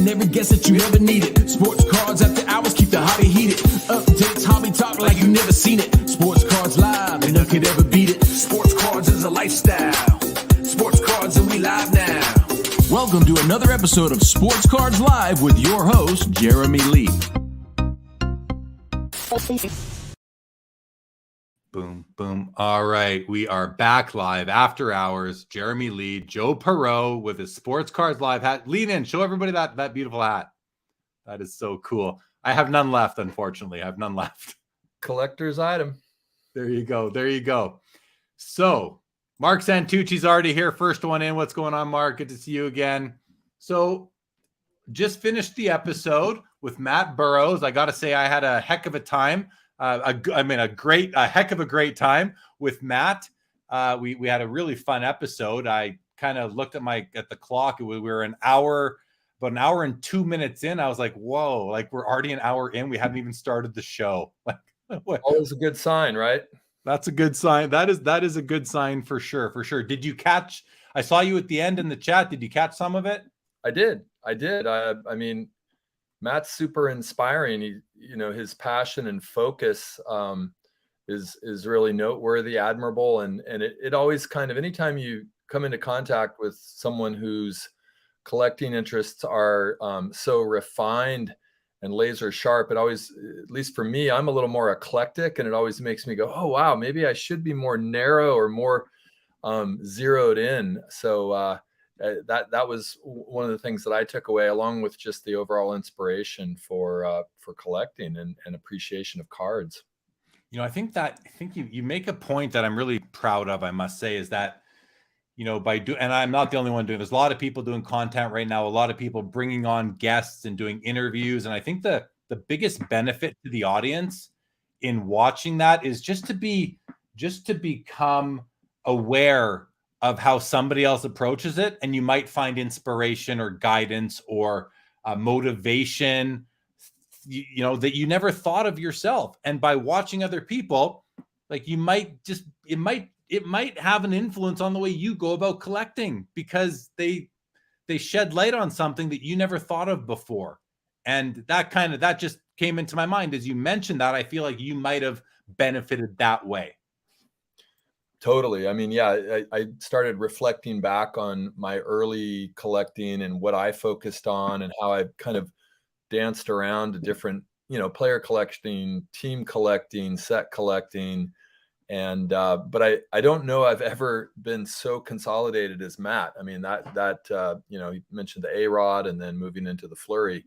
and every guest that you ever needed. Sports cards after hours keep the hobby heated. Updates, hobby talk like you never seen it. Sports cards live and none could ever beat it. Sports cards is a lifestyle. Sports cards and we live now. Welcome to another episode of Sports Cards Live with your host, Jeremy Lee. Boom, boom. All right, we are back live after hours. Jeremy Lee, Joe Poirot with his Sports Cards Live hat. Lean in, show everybody that beautiful hat. That is so cool. I have none left, unfortunately. I have none left. Collector's item. There you go. There you go. So, Mark Santucci's already here. First one in. What's going on, Mark? Good to see you again. So, just finished the episode with Matt Burrows. I got to say, I had a heck of a time. A heck of a great time with Matt. We had a really fun episode. I kind of looked at the clock. We were about an hour and 2 minutes in. I was like, whoa, like we're already an hour in. We haven't even started the show. Always a good sign, right? That's a good sign. That is a good sign for sure. For sure. Did you catch, I saw you at the end in the chat. Did you catch some of it? I did. I mean, Matt's super inspiring. His passion and focus is really noteworthy, admirable. And it always kind of, anytime you come into contact with someone whose collecting interests are so refined and laser sharp, it always, at least for me, I'm a little more eclectic, and it always makes me go, oh, wow, maybe I should be more narrow or more zeroed in. So that was one of the things that I took away, along with just the overall inspiration for collecting and appreciation of cards. I think you make a point that I'm really proud of, I must say, is that, and I'm not the only one doing, there's a lot of people doing content right now, a lot of people bringing on guests and doing interviews. And I think the biggest benefit to the audience in watching that is just to become aware of how somebody else approaches it. And you might find inspiration or guidance or motivation, that you never thought of yourself. And by watching other people, like it might have an influence on the way you go about collecting, because they shed light on something that you never thought of before. And that just came into my mind as you mentioned that. I feel like you might have benefited that way. Totally. I mean, yeah, I started reflecting back on my early collecting and what I focused on, and how I kind of danced around to different, player collecting, team collecting, set collecting. And, but I don't know I've ever been so consolidated as Matt. I mean, you mentioned the A-Rod and then moving into the Flurry.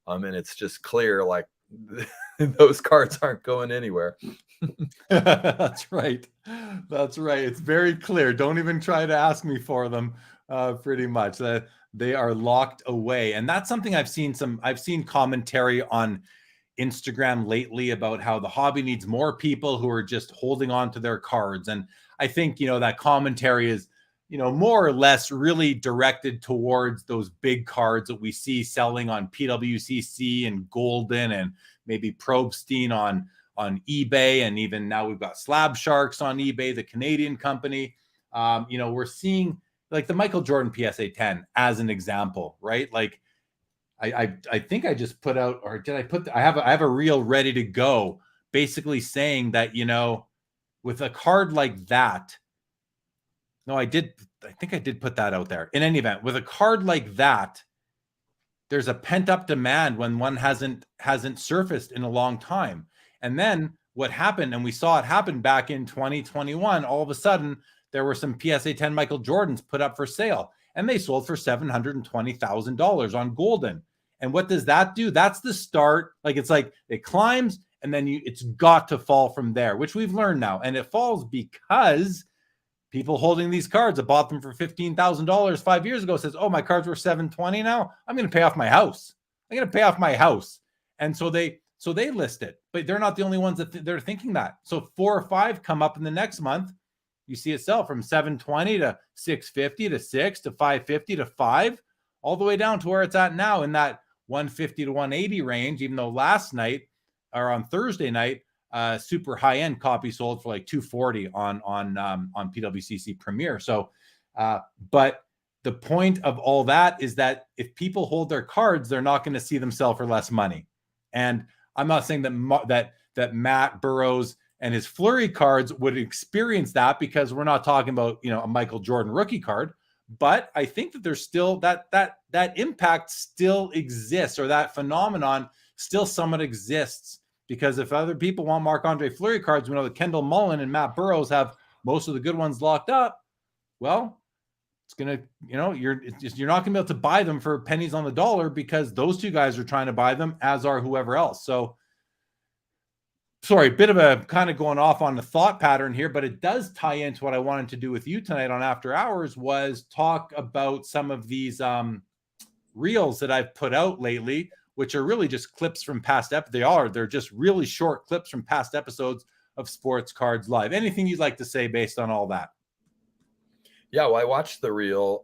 And it's just clear, like those cards aren't going anywhere. That's right. It's very clear. Don't even try to ask me for them. Pretty much they are locked away. And that's something I've seen commentary on Instagram lately about how the hobby needs more people who are just holding on to their cards. And I think, that commentary is, more or less really directed towards those big cards that we see selling on PWCC and Golden and maybe Probstein on eBay. And even now we've got Slab Sharks on eBay, the Canadian company. We're seeing like the Michael Jordan PSA 10 as an example, right? Like I think I just put out, or did I put, I have a reel ready to go, basically saying that, with a card like that, no, I think I did put that out there. In any event, with a card like that, there's a pent up demand when one hasn't surfaced in a long time. And then what happened, and we saw it happen back in 2021, all of a sudden there were some PSA 10 Michael Jordans put up for sale, and they sold for $720,000 on Golden. And what does that do? That's the start. Like, it's like it climbs, and then it's got to fall from there, which we've learned now. And it falls because people holding these cards that bought them for $15,000 5 years ago says, oh, my cards were $720 now. I'm going to pay off my house. And so they list it, but they're not the only ones that they're thinking that. So 4 or 5 come up in the next month. You see it sell from $720 to $650 to $6 to $550 to $5, all the way down to where it's at now in that $150 to $180 range. Even though last night, or on Thursday night, super high end copy sold for like $240 on PWCC Premier. So, but the point of all that is that if people hold their cards, they're not going to see them sell for less money. And I'm not saying that Matt Burrows and his Flurry cards would experience that, because we're not talking about, a Michael Jordan rookie card. But I think that there's still that impact still exists, or that phenomenon still somewhat exists, because if other people want Marc-Andre Fleury cards, we know that Kendall Mullen and Matt Burrows have most of the good ones locked up. Well, it's gonna, you're not gonna be able to buy them for pennies on the dollar, because those two guys are trying to buy them, as are whoever else. So, sorry, bit of a kind of going off on the thought pattern here, but it does tie into what I wanted to do with you tonight on After Hours, was talk about some of these reels that I've put out lately, which are really just clips from past episodes. They're just really short clips from past episodes of Sports Cards Live. Anything you'd like to say based on all that? Yeah, well, I watched the reel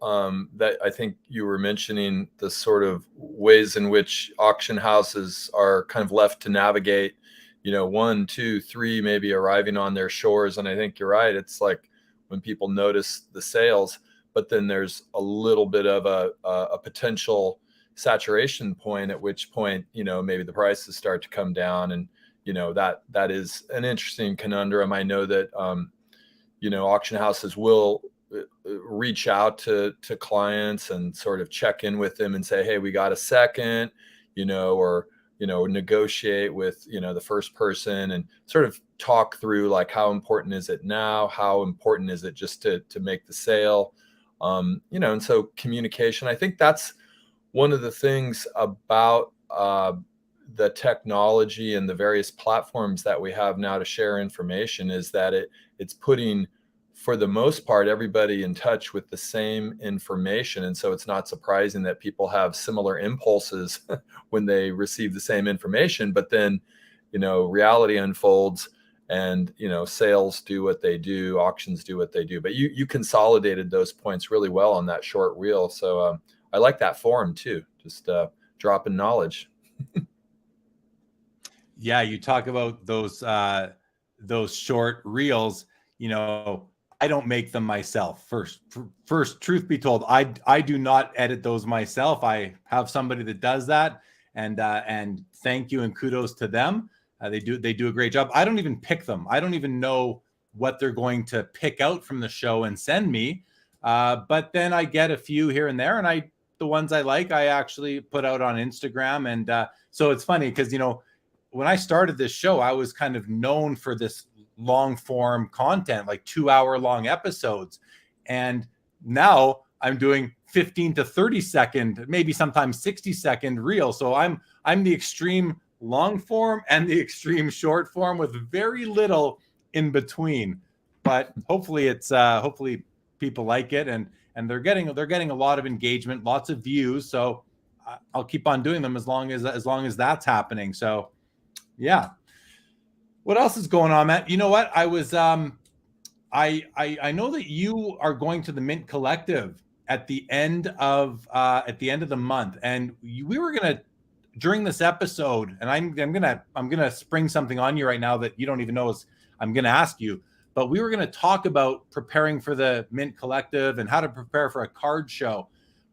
that I think you were mentioning, the sort of ways in which auction houses are kind of left to navigate, 1, 2, 3, maybe arriving on their shores. And I think you're right. It's like when people notice the sales, but then there's a little bit of a potential saturation point, at which point, maybe the prices start to come down. And, that is an interesting conundrum. I know that, auction houses will reach out to clients and sort of check in with them and say, hey, we got a second, or, negotiate with, the first person and sort of talk through, like, how important is it now? How important is it just to make the sale? And so communication, I think that's one of the things about the technology and the various platforms that we have now to share information, is that it's putting, for the most part, everybody in touch with the same information. And so it's not surprising that people have similar impulses when they receive the same information, but then, reality unfolds, and, sales do what they do, auctions do what they do. But you consolidated those points really well on that short reel. So I like that forum too, just dropping knowledge. Yeah, you talk about those short reels. I don't make them myself. First, truth be told, I do not edit those myself. I have somebody that does that, and thank you and kudos to them. They do a great job. I don't even pick them. I don't even know what they're going to pick out from the show and send me. But then I get a few here and there, and the ones I like, I actually put out on Instagram. And so it's funny because, when I started this show, I was kind of known for this long form content, like 2-hour long episodes. And now I'm doing 15 to 30 second, maybe sometimes 60-second reel. So I'm the extreme long form and the extreme short form with very little in between. But hopefully hopefully people like it, and they're getting a lot of engagement, lots of views. So I'll keep on doing them as long as that's happening. So yeah. What else is going on, Matt? You know what? I was I know that you are going to the Mint Collective at the end of the month, and we were gonna, during this episode, and I'm gonna spring something on you right now that you don't even know I'm gonna ask you, but we were gonna talk about preparing for the Mint Collective and how to prepare for a card show.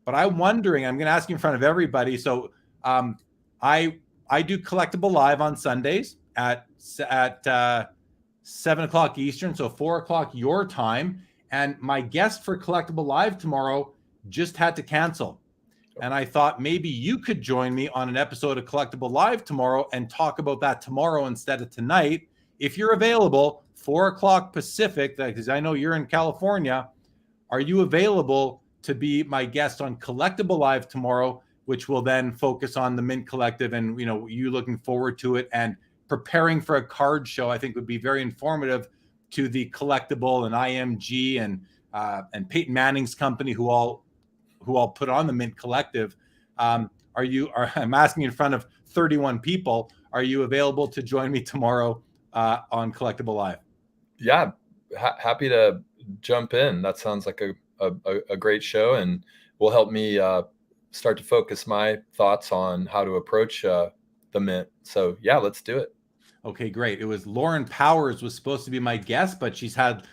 But I'm wondering, I'm gonna ask you in front of everybody. So I do Collectable Live on Sundays at 7 o'clock Eastern, so 4 o'clock your time. And my guest for Collectable Live tomorrow just had to cancel. And I thought maybe you could join me on an episode of Collectable Live tomorrow and talk about that tomorrow instead of tonight. If you're available, 4 o'clock Pacific, because I know you're in California, are you available to be my guest on Collectable Live tomorrow, which will then focus on the Mint Collective and, you looking forward to it and preparing for a card show? I think would be very informative to the Collectable and IMG and Peyton Manning's company, who all put on the Mint Collective. I'm asking in front of 31 people, are you available to join me tomorrow on Collectable Live? Yeah, happy to jump in. That sounds like a great show, and will help me start to focus my thoughts on how to approach the Mint. So yeah, let's do it. Okay, great. It was Lauren Powers was supposed to be my guest, but she's had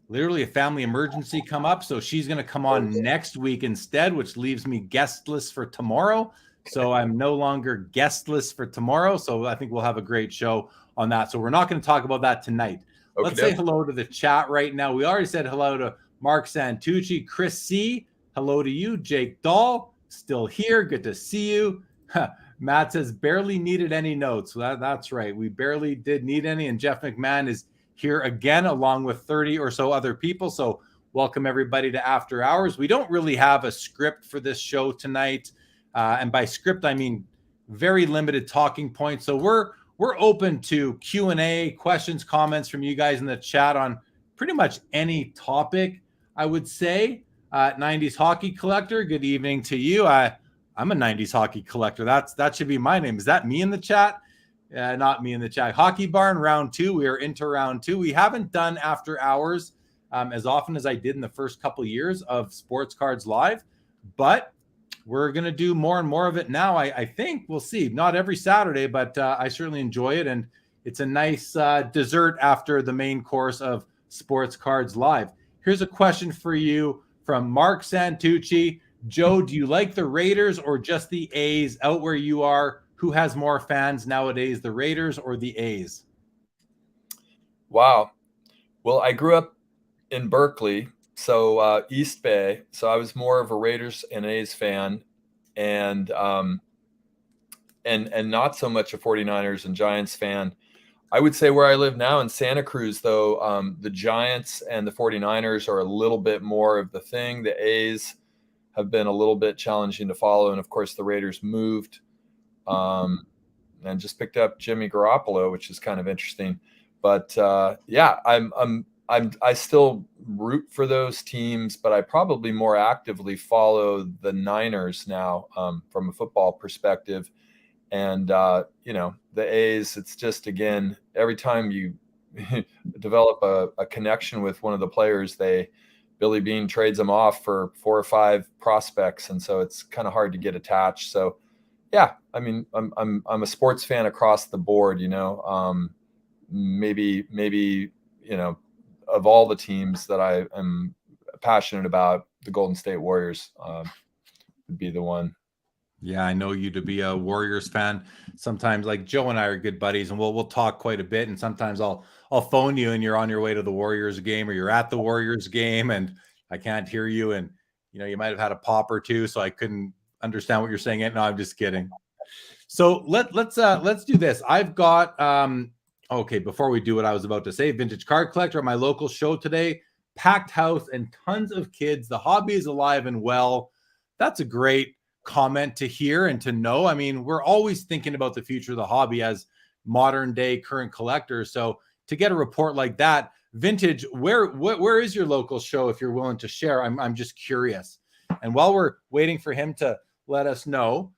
literally a family emergency come up. So she's going to come on next week instead, which leaves me guestless for tomorrow. So I'm no longer guestless for tomorrow. So I think we'll have a great show on that. So we're not going to talk about that tonight. Let's say hello to the chat right now. We already said hello to Mark Santucci, Chris C. Hello to you, Jake Dahl, still here. Good to see you. Matt says barely needed any notes. Well, that's right. We barely did need any. And Jeff McMahon is here again, along with 30 or so other people. So welcome everybody to After Hours. We don't really have a script for this show tonight. And by script, I mean very limited talking points. So we're open to Q&A, questions, comments from you guys in the chat on pretty much any topic, I would say. 90s Hockey Collector, good evening to you. I'm a 90s hockey collector. That should be my name. Is that me in the chat? Not me in the chat. Hockey Barn, round 2. We are into round 2. We haven't done After Hours as often as I did in the first couple of years of Sports Cards Live, but we're going to do more and more of it now. I think we'll see. Not every Saturday, but I certainly enjoy it. And it's a nice dessert after the main course of Sports Cards Live. Here's a question for you from Mark Santucci. Joe, do you like the Raiders or just the A's out where you are? Who has more fans nowadays, the Raiders or the A's? Wow. Well, I grew up in Berkeley, so East Bay. So I was more of a Raiders and A's fan, and not so much a 49ers and Giants fan. I would say where I live now in Santa Cruz, though, the Giants and the 49ers are a little bit more of the thing. The A's have been a little bit challenging to follow. And of course the Raiders moved and just picked up Jimmy Garoppolo, which is kind of interesting. But yeah, I still root for those teams, but I probably more actively follow the Niners now from a football perspective. And, you know, the A's, it's just, again, every time you develop a connection with one of the players, Billy Beane trades them off for 4 or 5 prospects. And so it's kind of hard to get attached. So yeah, I mean, I'm a sports fan across the board, you know, maybe, you know, of all the teams that I am passionate about, the Golden State Warriors would be the one. Yeah, I know you to be a Warriors fan. Sometimes, like Joe and I are good buddies, and we'll talk quite a bit. And sometimes I'll phone you, and you're on your way to the Warriors game, or you're at the Warriors game, and I can't hear you. And you know, you might have had a pop or two, so I couldn't understand what you're saying. No, I'm just kidding. So let's do this. I've got okay. Before we do what I was about to say, Vintage Card Collector at my local show today, packed house and tons of kids. The hobby is alive and well. That's a great comment to hear and to know. I mean, we're always thinking about the future of the hobby as modern day current collectors. So to get a report like that, Vintage, where is your local show if you're willing to share? I'm just curious. And while we're waiting for him to let us know,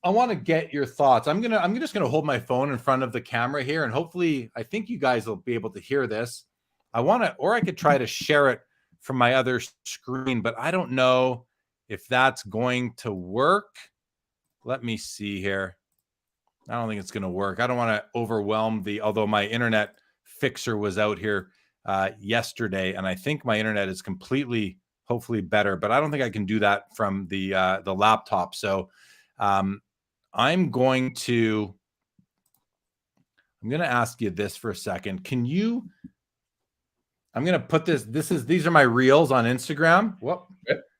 I want to get your thoughts. I'm just gonna hold my phone in front of the camera here, and hopefully I think you guys will be able to hear this. Or I could try to share it from my other screen, but I don't know if that's going to work. Let me see here. I don't think it's going to work. I don't want to overwhelm although my internet fixer was out here yesterday, and I think my internet is completely, hopefully better, but I don't think I can do that from the laptop. So I'm going to ask you this for a second. I'm going to put these are my reels on Instagram. Whoop.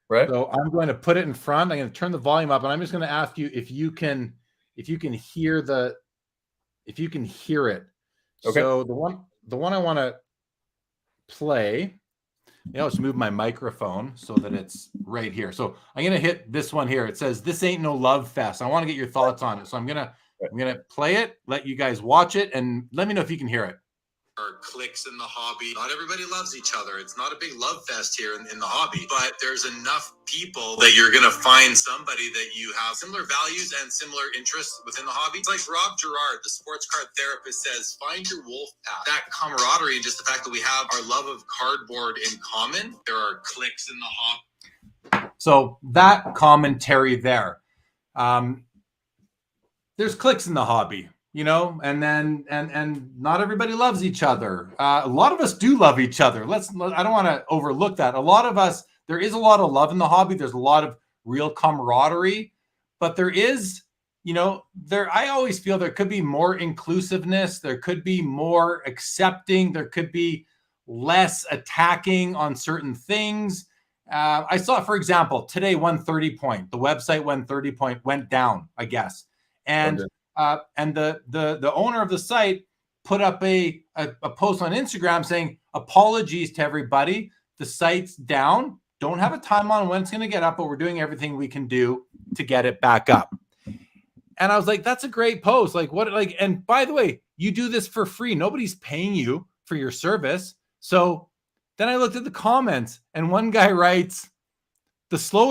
Right. So I'm going to put it in front. I'm going to turn the volume up, and I'm just going to ask you if you can hear it. Okay. So the one I want to play, let's move my microphone so that it's right here. So I'm going to hit this one here. It says, "This ain't no love fest." I want to get your thoughts on it. So I'm going to play it, let you guys watch it, and let me know if you can hear it. Or clicks in the hobby. Not everybody loves each other. It's not a big love fest here in the hobby, but there's enough people that you're going to find somebody that you have similar values and similar interests within the hobby. It's like Rob Gerard, the sports card therapist, says, find your wolf pack. That camaraderie and just the fact that we have our love of cardboard in common. There are clicks in the hobby. So that commentary there. There's clicks in the hobby. you know, and then and not everybody loves each other. A lot of us do love each other. I don't want to overlook that. A lot of us, there is a lot of love in the hobby. There's a lot of real camaraderie, but there is, you know, I always feel there could be more inclusiveness. There could be more accepting. There could be less attacking on certain things. I saw, for example, today 130 Point, the website 130 Point went down, I guess. And the owner of the site put up a post on Instagram saying, apologies to everybody. The site's down. Don't have a time on when it's going to get up, but we're doing everything we can do to get it back up. And I was like, that's a great post. Like, what, like, and by the way, you do this for free. Nobody's paying you for your service. So then I looked at the comments and one guy writes, the site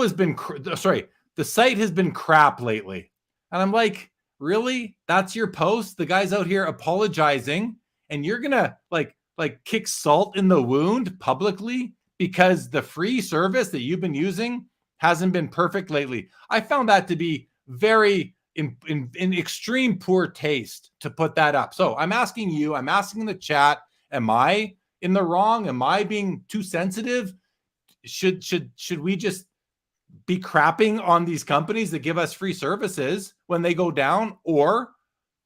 has been crap lately. And I'm like, really? That's your post? The guy's out here apologizing and you're going to like kick salt in the wound publicly because the free service that you've been using hasn't been perfect lately. I found that to be very in extreme poor taste to put that up. So I'm asking you, I'm asking the chat, am I in the wrong? Am I being too sensitive? Should we just be crapping on these companies that give us free services when they go down, or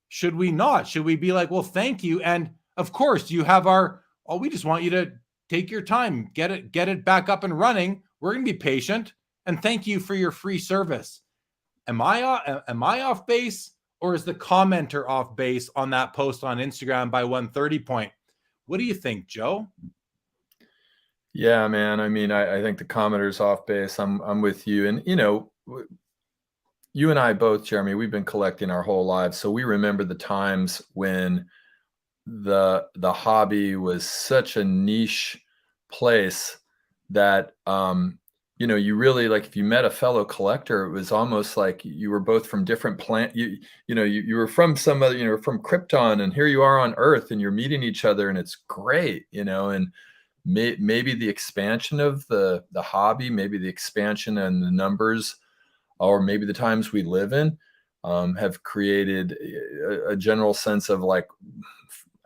should we not? Should we be like, well, thank you, and of course you have we just want you to take your time, get it back up and running. We're going to be patient, and thank you for your free service. Am I off base, or is the commenter off base on that post on Instagram by 130 Point? What do you think, Joe? Yeah, man. I mean, I think the commenter's off base. I'm with you. And, you know, you and I both, Jeremy, we've been collecting our whole lives. So we remember the times when the hobby was such a niche place that, you know, you really, like, if you met a fellow collector, it was almost like you were both from different you were from some other, you know, from Krypton, and here you are on Earth and you're meeting each other, and it's great, you know. And maybe the expansion of the hobby, maybe the expansion and the numbers, or maybe the times we live in, have created a general sense of like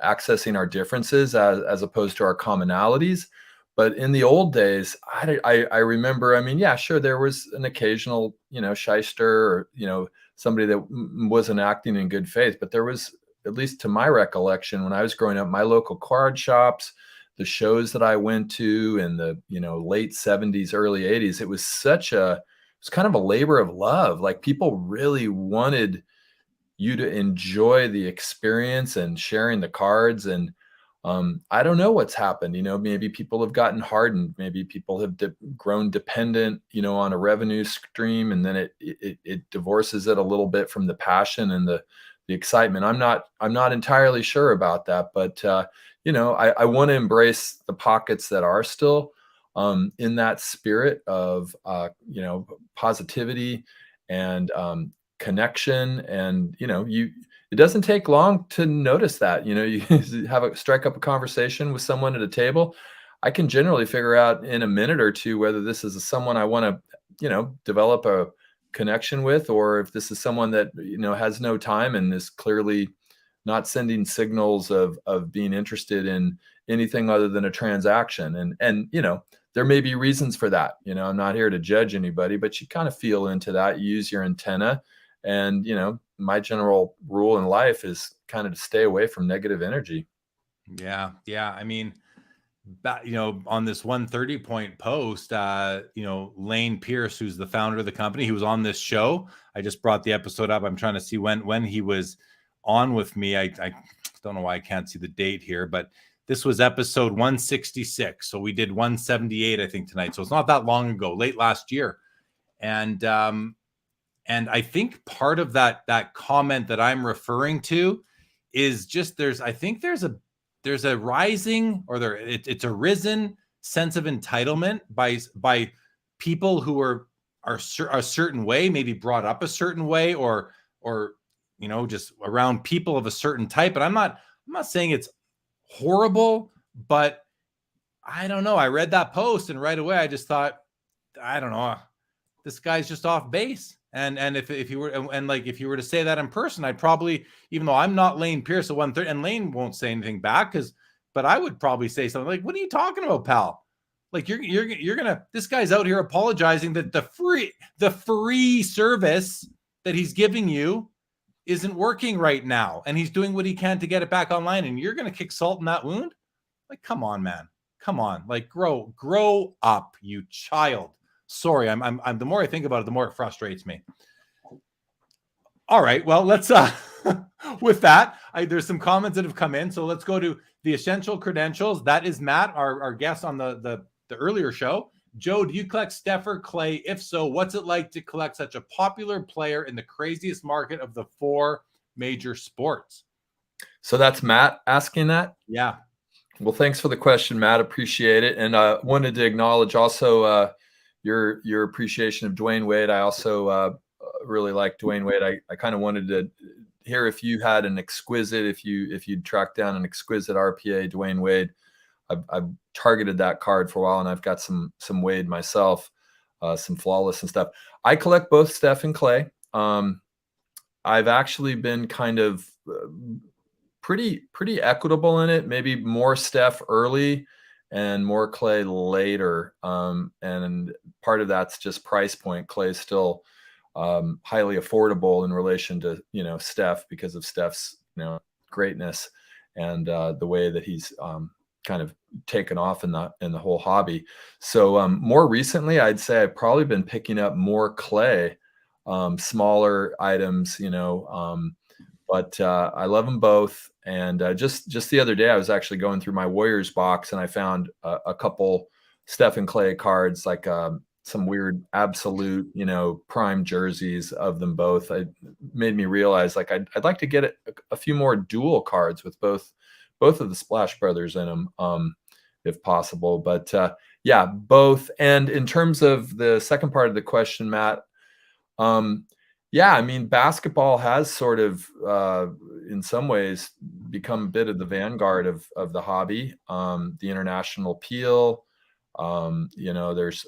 accessing our differences as opposed to our commonalities. But in the old days, I remember, I mean, yeah, sure, there was an occasional, you know, shyster, or, you know, somebody that wasn't acting in good faith. But there was, at least to my recollection, when I was growing up, my local card shops, the shows that I went to in the, you know, late 70s, early 80s, it was kind of a labor of love. Like, people really wanted you to enjoy the experience and sharing the cards. And I don't know what's happened. You know, maybe people have gotten hardened. Maybe people have grown dependent, you know, on a revenue stream, and then it divorces it a little bit from the passion and the excitement. I'm not entirely sure about that, but you know, I want to embrace the pockets that are still in that spirit of you know, positivity and connection. And, you know, it doesn't take long to notice that. You know, you strike up a conversation with someone at a table. I can generally figure out in a minute or two whether this is someone I want to, you know, develop a connection with, or if this is someone that, you know, has no time and is clearly not sending signals of being interested in anything other than a transaction. And, you know, there may be reasons for that. You know, I'm not here to judge anybody, but you kind of feel into that. You use your antenna. And, you know, my general rule in life is kind of to stay away from negative energy. Yeah. I mean, you know, on this 130 Point post, you know, Lane Pierce, who's the founder of the company, he was on this show. I just brought the episode up. I'm trying to see when he was on with me. I don't know why I can't see the date here, but this was episode 166. So we did 178, I think, tonight. So it's not that long ago, late last year. And I think part of that comment that I'm referring to is just there's a rising, or it's a risen sense of entitlement by people who are a certain way, maybe brought up a certain way, or you know, just around people of a certain type. And I'm not saying it's horrible, but I don't know. I read that post and right away I just thought, I don't know, this guy's just off base. And if you were, and like, if you were to say that in person, I'd probably, even though I'm not Lane Pierce at 130, and Lane won't say anything back, but I would probably say something like, what are you talking about, pal? Like, you're gonna, this guy's out here apologizing that the free service that he's giving you isn't working right now, and he's doing what he can to get it back online, and you're gonna kick salt in that wound? Like, come on, man. Come on. Like, grow up, you child. Sorry, I'm the more I think about it, the more it frustrates me. All right, well, let's with that, there's some comments that have come in, so let's go to the essential credentials. That is Matt, our guest on the earlier show. Joe, do you collect Steph or Clay? If so, what's it like to collect such a popular player in the craziest market of the 4 major sports? So that's Matt asking that? Yeah. Well, thanks for the question, Matt. Appreciate it. And wanted to acknowledge also your appreciation of Dwayne Wade. I also really like Dwayne Wade. I kind of wanted to hear if you had an exquisite, if you'd tracked down an exquisite RPA Dwayne Wade. I've targeted that card for a while, and I've got some Wade myself, some flawless and stuff. I collect both Steph and Clay. I've actually been kind of pretty equitable in it. Maybe more Steph early and more Clay later. And part of that's just price point. Clay's still highly affordable in relation to, Steph, because of Steph's, greatness and the way that he's kind of taken off in the whole hobby. So more recently, I'd say I've probably been picking up more Clay, smaller items, but I love them both. And just the other day, I was actually going through my Warriors box, and I found a couple Steph and Clay cards, like some weird absolute, prime jerseys of them both. It made me realize, like, I'd like to get a few more dual cards with both of the Splash Brothers in them, if possible. But yeah, both. And in terms of the second part of the question, Matt, yeah, I mean, basketball has sort of, in some ways, become a bit of the vanguard of the hobby. The international appeal, there's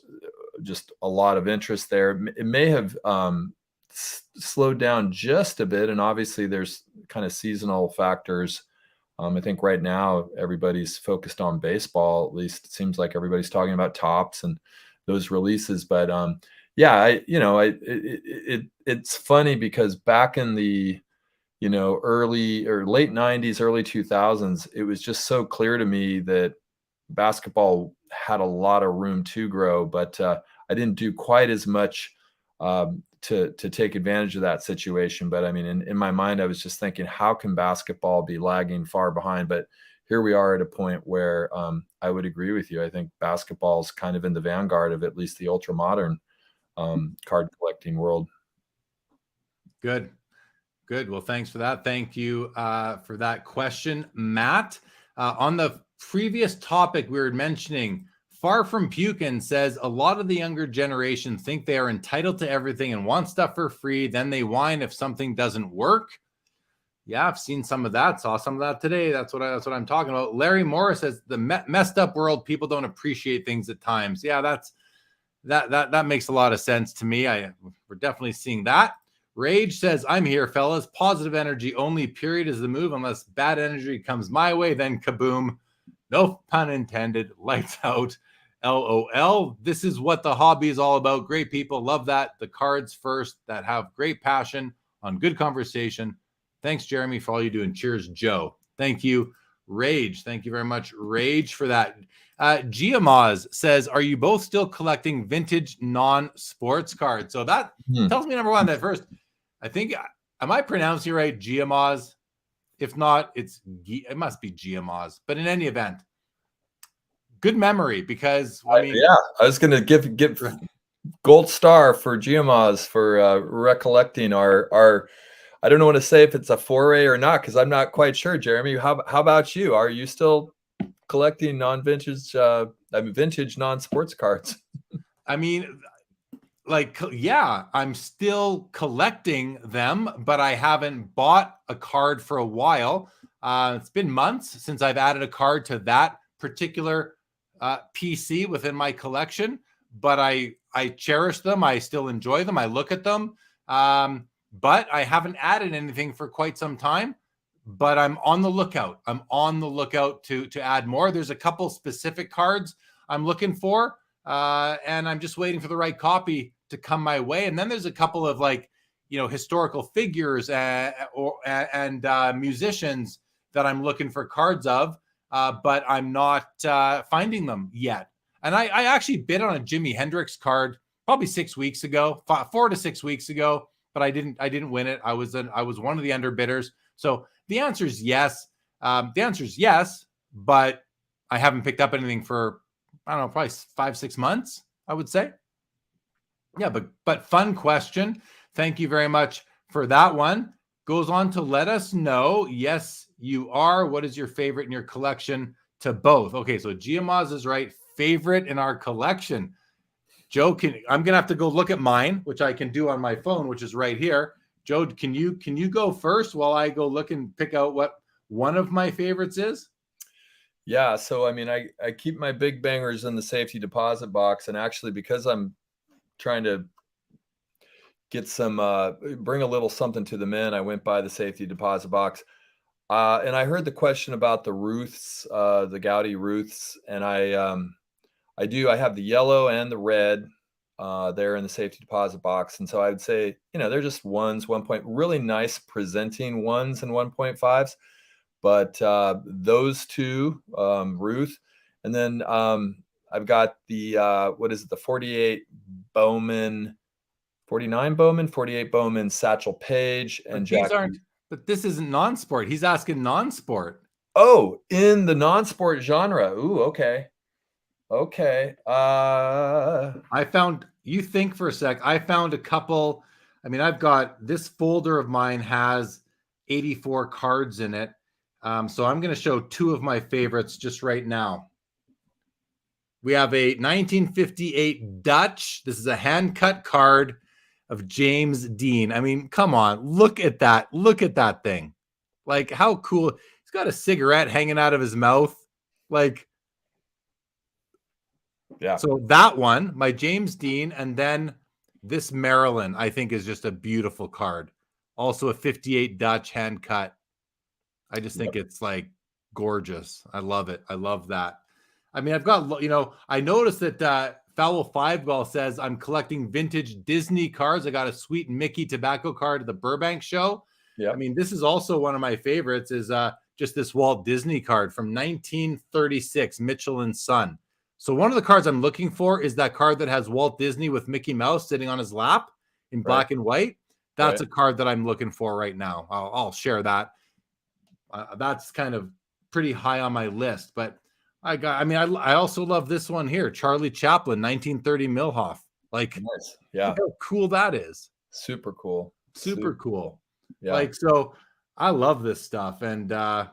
just a lot of interest there. It may have slowed down just a bit, and obviously there's kind of seasonal factors. I think right now everybody's focused on baseball. At least it seems like everybody's talking about Topps and those releases. But yeah, it's funny because back in the early or late 90s, early 2000s, it was just so clear to me that basketball had a lot of room to grow, but I didn't do quite as much to take advantage of that situation. But I mean, in my mind, I was just thinking, how can basketball be lagging far behind? But here we are at a point where I would agree with you. I think basketball is kind of in the vanguard of at least the ultra modern card collecting world. Good. Well, thanks for that. Thank you for that question, Matt. On the previous topic we were mentioning, Far From Pukin says a lot of the younger generation think they are entitled to everything and want stuff for free. Then they whine if something doesn't work. Yeah, I've seen some of that. Saw some of that today. That's what I'm talking about. Larry Morris says the messed up world. People don't appreciate things at times. Yeah, that makes a lot of sense to me. We're definitely seeing that. Rage says, I'm here, fellas. Positive energy only, period, is the move. Unless bad energy comes my way, then kaboom. No pun intended. Lights out. LOL. This is what the hobby is all about. Great people. Love that. The cards first that have great passion on good conversation. Thanks, Jeremy, for all you do. And cheers, Joe. Thank you, Rage. Thank you very much, Rage, for that. Giamaz says, are you both still collecting vintage non-sports cards? So that tells me, number one, that first, I think, am I pronouncing it right, Giamaz? If not, it must be Giamaz. But in any event, good memory, because I mean, yeah, I was going to give gold star for Giamaz for recollecting our. I don't know what to say if it's a foray or not, because I'm not quite sure. Jeremy, how about you? Are you still collecting vintage non-sports cards? I mean, like, yeah, I'm still collecting them, but I haven't bought a card for a while. It's been months since I've added a card to that particular PC within my collection, but I cherish them. I still enjoy them. I look at them. But I haven't added anything for quite some time. But I'm on the lookout. I'm on the lookout to add more. There's a couple specific cards I'm looking for, and I'm just waiting for the right copy to come my way. And then there's a couple of like, historical figures and musicians that I'm looking for cards of, but I'm not finding them yet. And I actually bid on a Jimi Hendrix card probably 6 weeks ago, 4 to 6 weeks ago, but I didn't win it. I was one of the underbidders. So the answer is yes. But I haven't picked up anything for, I don't know, probably 5-6 months, I would say. Yeah, but fun question. Thank you very much for that one. Goes on to let us know, yes, you are. What is your favorite in your collection? To both. Okay, so Giamaz is right. Favorite in our collection. Joe, I'm gonna have to go look at mine, which I can do on my phone, which is right here. Joe, can you go first while I go look and pick out what one of my favorites is? Yeah, so I mean, I keep my big bangers in the safety deposit box, and actually, because I'm trying to get some bring a little something to the men, I went by the safety deposit box, and I heard the question about the Ruths, the Gaudi Ruths, and I have the yellow and the red there in the safety deposit box. And so I would say, they're just ones, really nice presenting 1s and 1.5s. But those two, Ruth, and then I've got the, the 48 Bowman, 49 Bowman, 48 Bowman Satchel Paige, and Jack. But this isn't non-sport. He's asking non-sport. Oh, in the non-sport genre. Ooh, okay. You think for a sec. I found a couple. I mean, I've got this folder of mine has 84 cards in it. So I'm going to show two of my favorites just right now. We have a 1958 Dutch. This is a hand-cut card of James Dean. I mean, come on. Look at that. Look at that thing. Like, how cool. He's got a cigarette hanging out of his mouth. Like, yeah. So that one, my James Dean, and then this Maryland, I think, is just a beautiful card. Also a 58 Dutch hand cut. I just think it's like gorgeous. I love it. I love that. I mean, I've got, I noticed that Foul 5 Ball says I'm collecting vintage Disney cards. I got a sweet Mickey tobacco card at the Burbank show. Yeah. I mean, this is also one of my favorites is just this Walt Disney card from 1936, Mitchell and Son. So one of the cards I'm looking for is that card that has Walt Disney with Mickey Mouse sitting on his lap in black and white. That's a card that I'm looking for right now. I'll share that. That's kind of pretty high on my list, but I also love this one here, Charlie Chaplin, 1930 Milhoff. Like, nice. Yeah, how cool that is. Super cool. Super cool. Yeah. Like, so I love this stuff. And I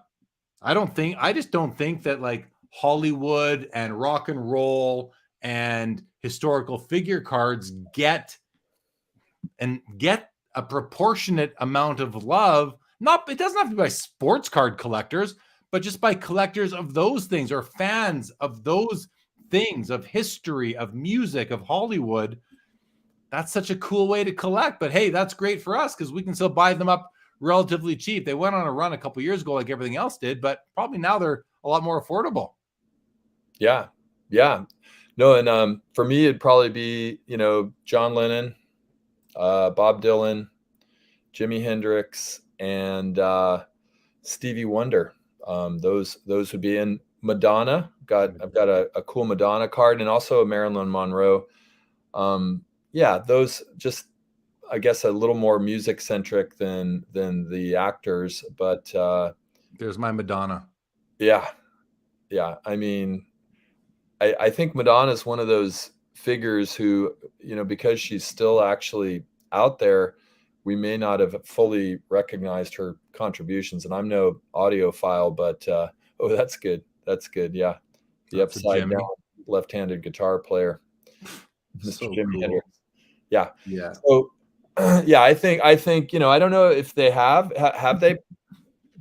just don't think that like Hollywood and rock and roll and historical figure cards get a proportionate amount of love. It doesn't have to be by sports card collectors, but just by collectors of those things or fans of those things, of history, of music, of Hollywood. That's such a cool way to collect. But hey, that's great for us because we can still buy them up relatively cheap. They went on a run a couple of years ago like everything else did, but probably now they're a lot more affordable. Yeah. Yeah. No, and for me, it'd probably be, John Lennon, Bob Dylan, Jimi Hendrix, and Stevie Wonder. Those would be in Madonna. I've got a cool Madonna card and also a Marilyn Monroe. Yeah, those just, I guess, a little more music centric than the actors, but there's my Madonna. Yeah. Yeah. I mean, I think Madonna is one of those figures who, because she's still actually out there, we may not have fully recognized her contributions. And I'm no audiophile, but that's good. That's good. Yeah. The upside down left-handed guitar player, Mr. Jimi Hendrix. Yeah. Yeah. So yeah, I think, I don't know if they have they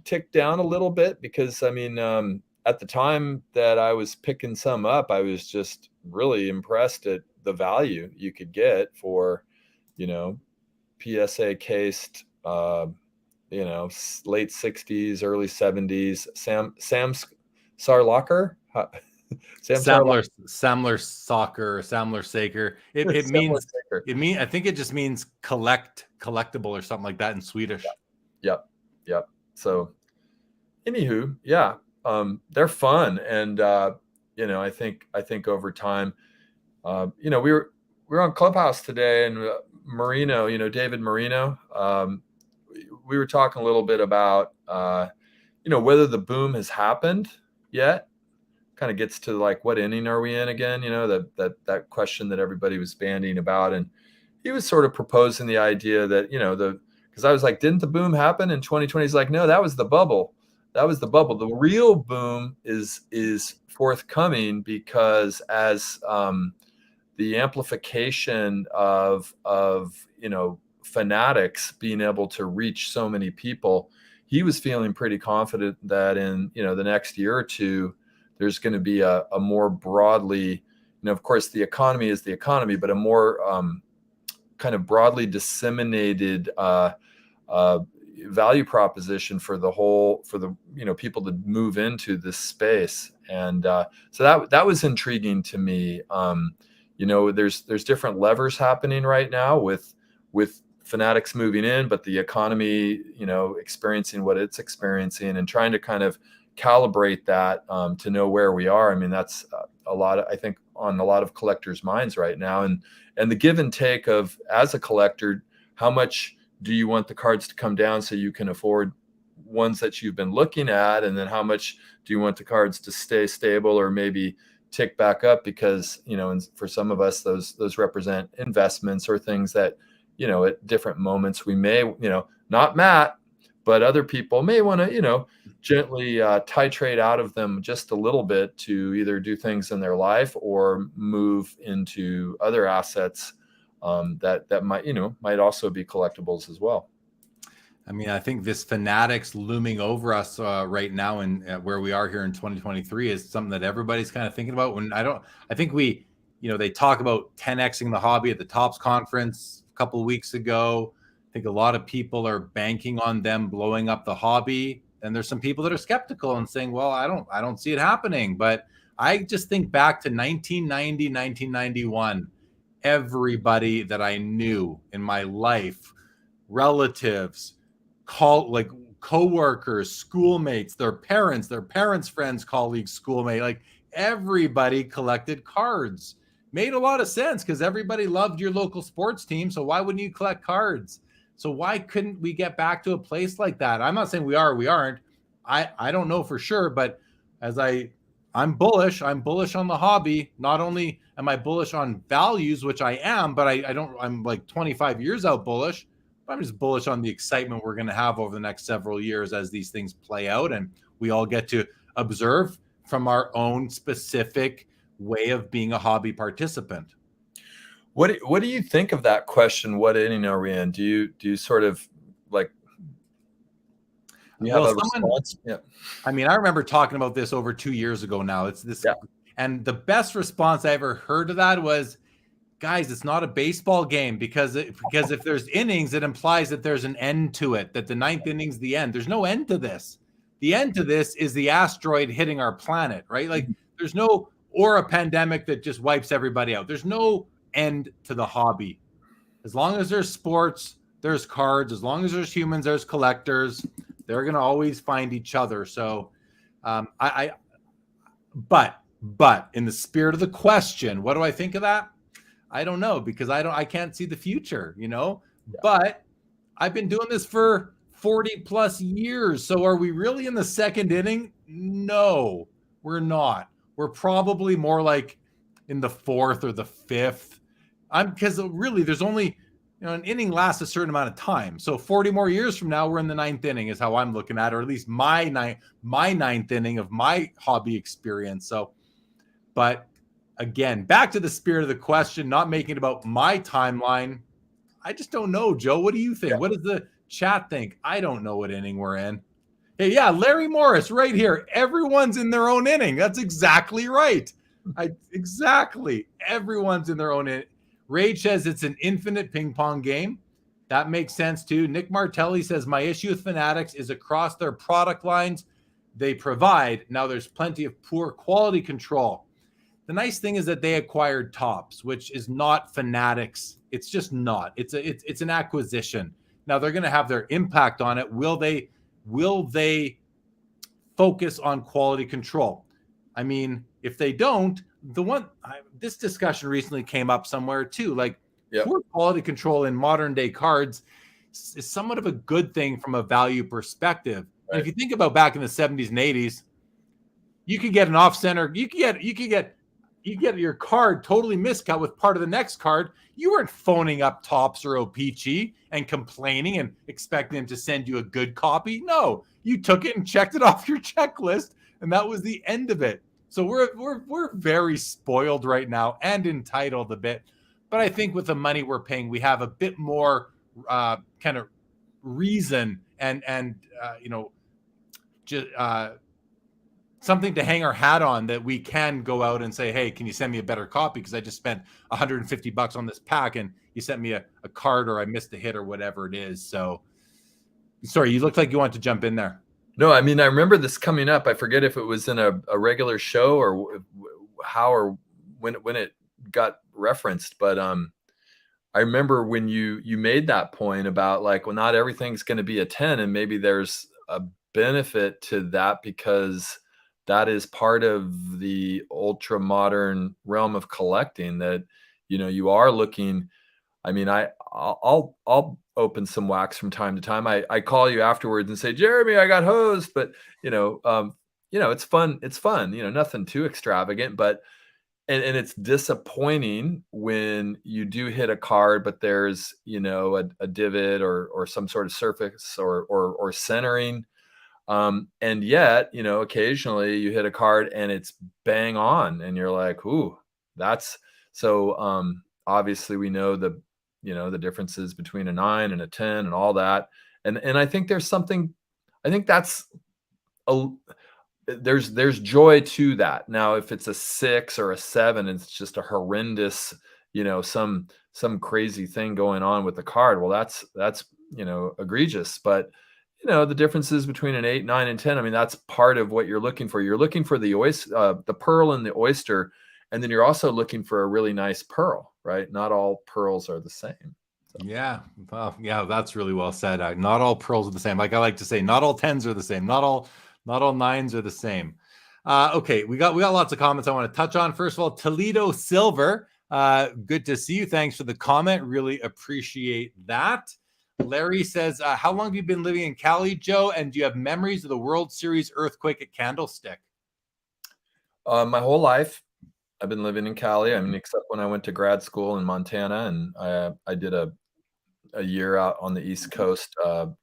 ticked down a little bit, because I mean, at the time that I was picking some up, I was just really impressed at the value you could get for, PSA cased, late 60s, early 70s. Sam Sarlocker? Samler Soccer, Samler Saker. It means Saker. I think it just means collectible or something like that in Swedish. Yep. So anywho, yeah, they're fun. And, I think over time, we were on Clubhouse today, and Marino, David Marino, we were talking a little bit about, whether the boom has happened yet. Kind of gets to like, what inning are we in again? That question that everybody was bandying about. And he was sort of proposing the idea that, because I was like, didn't the boom happen in 2020? He's like, no, that was the bubble. The real boom is forthcoming, because as the amplification of fanatics being able to reach so many people, he was feeling pretty confident that in the next year or two, there's going to be a more broadly, of course, the economy is the economy, but a more kind of broadly disseminated value proposition for the people to move into this space. And so that was intriguing to me. There's different levers happening right now with fanatics moving in, but the economy, experiencing what it's experiencing, and trying to kind of calibrate that to know where we are. I mean, that's a lot of, I think, on a lot of collectors' minds right now. And the give and take of, as a collector, how much do you want the cards to come down so you can afford ones that you've been looking at? And then how much do you want the cards to stay stable or maybe tick back up? Because, and for some of us, those represent investments or things that, at different moments we may, not Matt, but other people may want to, gently titrate out of them just a little bit to either do things in their life or move into other assets that might also be collectibles as well. I mean, I think this fanatics looming over us right now, and where we are here in 2023, is something that everybody's kind of thinking about. I think they talk about 10xing the hobby at the Tops conference a couple of weeks ago. I think a lot of people are banking on them blowing up the hobby. And there's some people that are skeptical and saying, well, I don't see it happening. But I just think back to 1990, 1991, everybody that I knew in my life, relatives, co-workers, schoolmates, their parents' friends, colleagues, schoolmates, like everybody collected cards. Made a lot of sense because everybody loved your local sports team. So why wouldn't you collect cards? So why couldn't we get back to a place like that? I'm not saying we are, we aren't. I don't know for sure, but I'm bullish. I'm bullish on the hobby. Not only am I bullish on values, which I am, but I'm like 25 years out bullish. I'm just bullish on the excitement we're going to have over the next several years as these things play out, and we all get to observe from our own specific way of being a hobby participant. What do you think of that question? What inning are we in? Do you sort of like, you have a response? Yeah. I mean, I remember talking about this over 2 years ago now. It's this, yeah. And the best response I ever heard to that was, guys, it's not a baseball game, because if there's innings, it implies that there's an end to it, that the ninth inning's the end. There's no end to this. The end to this is the asteroid hitting our planet, right? Like there's no, or a pandemic that just wipes everybody out. There's no end to the hobby. As long as there's sports, there's cards. As long as there's humans, there's collectors. They're going to always find each other. So but in the spirit of the question, what do I think of that? I don't know, because I can't see the future, Yeah. But I've been doing this for 40 plus years. So are we really in the second inning? No, we're not. We're probably more like in the fourth or the fifth. Because really there's only, an inning lasts a certain amount of time. So 40 more years from now, we're in the ninth inning is how I'm looking at it, or at least my ninth inning of my hobby experience. So, but again, back to the spirit of the question, not making it about my timeline. I just don't know, Joe. What do you think? Yeah. What does the chat think? I don't know what inning we're in. Hey, yeah, Larry Morris right here. Everyone's in their own inning. That's exactly right. Exactly. Everyone's in their own inning. Rage says it's an infinite ping pong game. That makes sense too. Nick Martelli says, my issue with Fanatics is across their product lines they provide. Now there's plenty of poor quality control. The nice thing is that they acquired Tops, which is not Fanatics. It's just not. It's an acquisition. Now they're going to have their impact on it. Will they focus on quality control? I mean, if they don't, this discussion recently came up somewhere too. Like, poor quality control in modern day cards is somewhat of a good thing from a value perspective. Right. And if you think about back in the 70s and 80s, you could get an off center. You could get your card totally miscut with part of the next card. You weren't phoning up Tops or O-Pee-Chee and complaining and expecting them to send you a good copy. No, you took it and checked it off your checklist, and that was the end of it. So we're very spoiled right now and entitled a bit. But I think with the money we're paying, we have a bit more kind of reason and something to hang our hat on, that we can go out and say, hey, can you send me a better copy? Because I just spent $150 on this pack and you sent me a card, or I missed a hit, or whatever it is. So sorry, you looked like you wanted to jump in there. No, I mean, I remember this coming up. I forget if it was in a regular show or how or when it got referenced, but I remember when you made that point about, like, well, not everything's going to be a 10, and maybe there's a benefit to that because that is part of the ultra modern realm of collecting, that you are looking. I mean, I'll open some wax from time to time. I call you afterwards and say, Jeremy, I got hosed, but it's fun. It's fun, nothing too extravagant, but and it's disappointing when you do hit a card, but there's a divot or some sort of surface or centering, and yet occasionally you hit a card and it's bang on, and you're like, ooh, that's so. Obviously, we know the differences between a 9 and a 10 and all that, and I think there's something. I think that's there's joy to that. Now, if it's a 6 or a 7, it's just a horrendous, some crazy thing going on with the card. Well, that's egregious. But the differences between an 8, 9, and 10. I mean, that's part of what you're looking for. You're looking for the pearl and the oyster, and then you're also looking for a really nice pearl, right? Not all pearls are the same. So. Yeah, well, yeah, that's really well said. Not all pearls are the same. Like I like to say, not all 10s are the same. Not all 9s are the same. Okay, we got lots of comments I want to touch on. First of all, Toledo Silver, good to see you. Thanks for the comment. Really appreciate that. Larry says, how long have you been living in Cali, Joe? And do you have memories of the World Series earthquake at Candlestick? My whole life, I've been living in Cali. I mean, except when I went to grad school in Montana, and I did a year out on the East Coast,